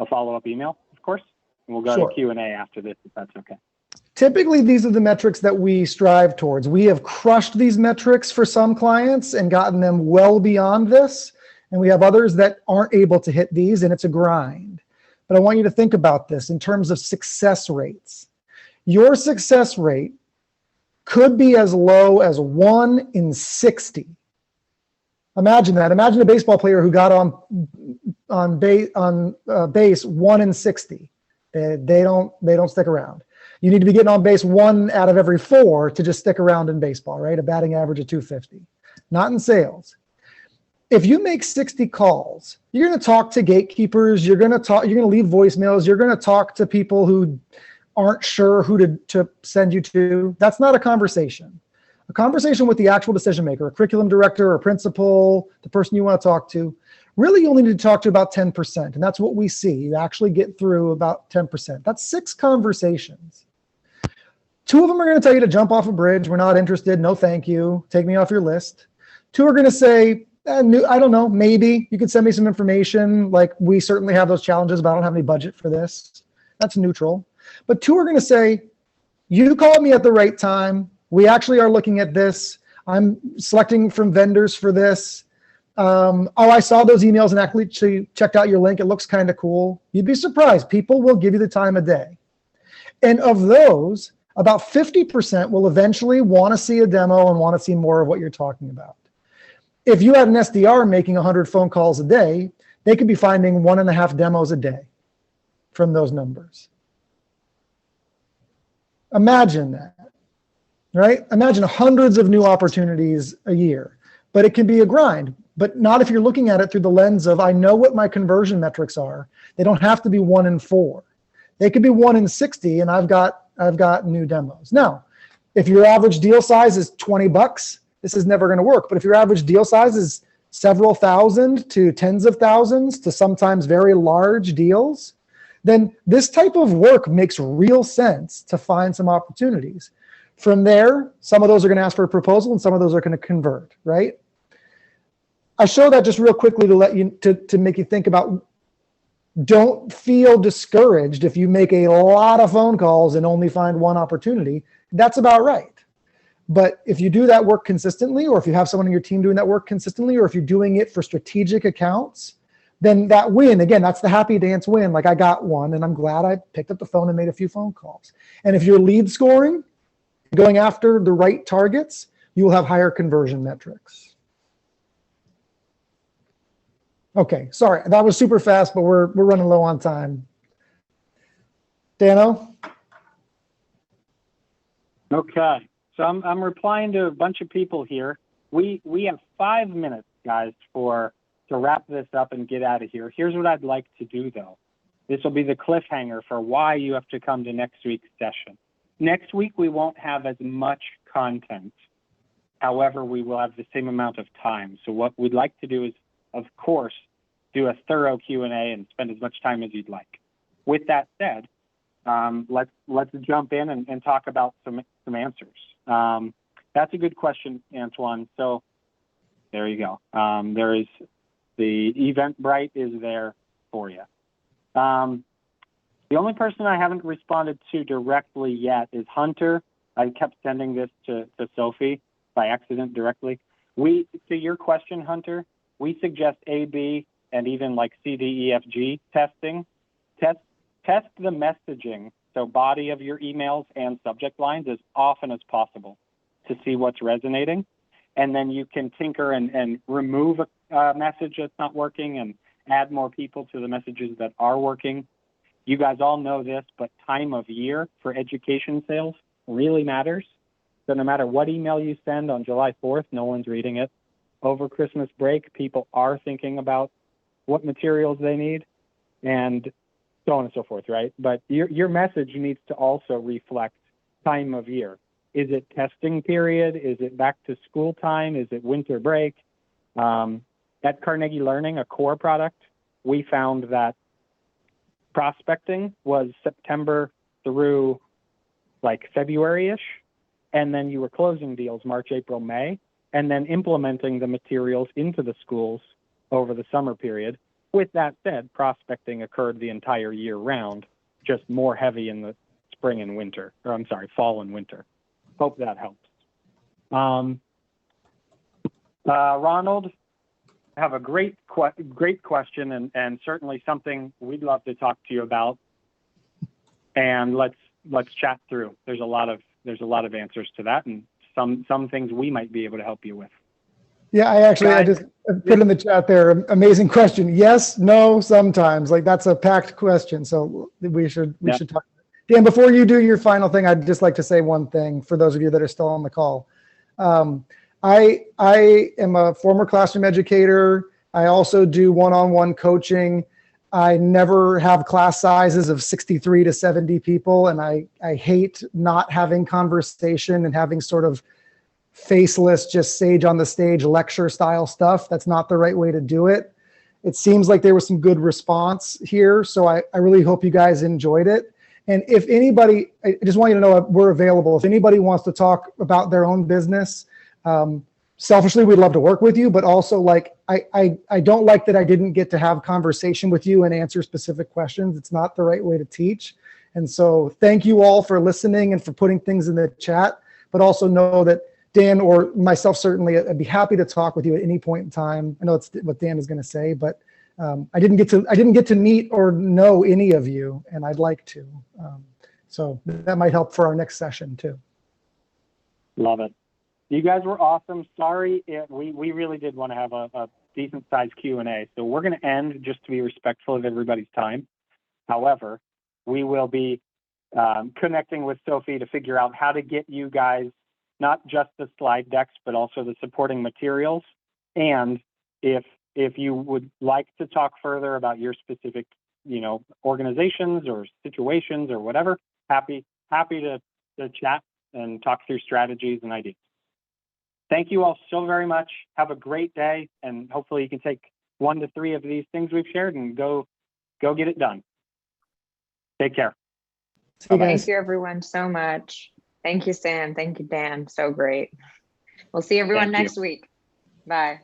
follow-up email, of course. And we'll go Sure. to Q&A after this, if that's okay. Typically, these are the metrics that we strive towards. We have crushed these metrics for some clients and gotten them well beyond this. And we have others that aren't able to hit these, and it's a grind. But I want you to think about this in terms of success rates. Your success rate could be as low as 1 in 60. Imagine that. Imagine a baseball player who got on base 1 in 60. They don't stick around. You need to be getting on base 1 out of every 4 to just stick around in baseball, right? A batting average of 250. Not in sales. If you make 60 calls, you're going to talk to gatekeepers. You're going to leave voicemails. You're going to talk to people who aren't sure who to send you to. That's not a conversation. A conversation with the actual decision maker, a curriculum director, a principal, the person you want to talk to. Really, you only need to talk to about 10%, and that's what we see. You actually get through about 10%. That's 6 conversations. 2 of them are going to tell you to jump off a bridge. We're not interested. No, thank you. Take me off your list. 2 are going to say, I don't know, maybe you could send me some information. Like, we certainly have those challenges, but I don't have any budget for this. That's neutral. But 2 are going to say, you called me at the right time. We actually are looking at this. I'm selecting from vendors for this. I saw those emails and actually checked out your link. It looks kind of cool. You'd be surprised. People will give you the time of day. And of those, about 50% will eventually want to see a demo and want to see more of what you're talking about. If you had an SDR making 100 phone calls a day, they could be finding 1.5 demos a day from those numbers. Imagine that, right? Imagine hundreds of new opportunities a year, but it can be a grind. But not if you're looking at it through the lens of, I know what my conversion metrics are. They don't have to be 1 in 4. They could be 1 in 60, and I've got new demos. Now, if your average deal size is $20, this is never going to work. But if your average deal size is several thousand to tens of thousands to sometimes very large deals, then this type of work makes real sense to find some opportunities. From there, some of those are going to ask for a proposal, and some of those are going to convert, right? I show that just real quickly to let you to make you think about, don't feel discouraged if you make a lot of phone calls and only find 1 opportunity. That's about right. But if you do that work consistently, or if you have someone in your team doing that work consistently, or if you're doing it for strategic accounts, then that win, again, that's the happy dance win. Like, I got 1 and I'm glad I picked up the phone and made a few phone calls. And if you're lead scoring, going after the right targets, you will have higher conversion metrics. Okay, sorry, that was super fast, but we're running low on time. Dano? Okay, so I'm replying to a bunch of people here. We have 5 minutes, guys, to wrap this up and get out of here. Here's what I'd like to do, though. This will be the cliffhanger for why you have to come to next week's session. Next week, we won't have as much content. However, we will have the same amount of time. So what we'd like to do is, of course, do a thorough Q&A and spend as much time as you'd like. With that said, let's jump in and talk about some answers. That's a good question, Antoine. So there you go. There is the Eventbrite is there for you. The only person I haven't responded to directly yet is Hunter. I kept sending this to Sophie by accident directly. To your question, Hunter, we suggest A, B, and even like C, D, E, F, G testing. Test the messaging, so body of your emails and subject lines as often as possible to see what's resonating. And then you can tinker and remove a message that's not working and add more people to the messages that are working. You guys all know this, but time of year for education sales really matters. So no matter what email you send on July 4th, no one's reading it. Over Christmas break, people are thinking about what materials they need and so on and so forth, right? But your message needs to also reflect time of year. Is it testing period? Is it back to school time? Is it winter break? At Carnegie Learning, a core product, we found that prospecting was September through like February-ish, and then you were closing deals March, April, May, and then implementing the materials into the schools over the summer period. With that said, prospecting occurred the entire year round, just more heavy in the spring and winter, or I'm sorry, fall and winter. Hope that helps. Ronald, I have a great question and certainly something we'd love to talk to you about. And let's chat through. There's a lot of answers to that, and some things we might be able to help you with. Yeah, I just put in the chat there. Amazing question. Yes, no, sometimes. Like that's a packed question, so we should talk. Dan, before you do your final thing, I'd just like to say one thing for those of you that are still on the call. I am a former classroom educator. I also do one-on-one coaching. I never have class sizes of 63 to 70 people, and I hate not having conversation and having sort of faceless, just sage on the stage lecture style stuff. That's not the right way to do it. It seems like there was some good response here, so I really hope you guys enjoyed it. And if anybody, I just want you to know we're available. If anybody wants to talk about their own business, selfishly, we'd love to work with you, but also like, I don't like that I didn't get to have conversation with you and answer specific questions. It's not the right way to teach. And so thank you all for listening and for putting things in the chat, but also know that Dan or myself, certainly, I'd be happy to talk with you at any point in time. I know it's what Dan is going to say, but I didn't get to meet or know any of you, and I'd like to. So that might help for our next session too. Love it. You guys were awesome. Sorry, we really did want to have a decent sized Q&A. So we're going to end just to be respectful of everybody's time. However, we will be connecting with Sophie to figure out how to get you guys not just the slide decks, but also the supporting materials. And if you would like to talk further about your specific, organizations or situations or whatever, happy to chat and talk through strategies and ideas. Thank you all so very much. Have a great day, and hopefully you can take 1 to 3 of these things we've shared and go get it done. Take care. Thank you everyone so much. Thank you, Sam. Thank you, Dan. So great. We'll see everyone next week. Bye.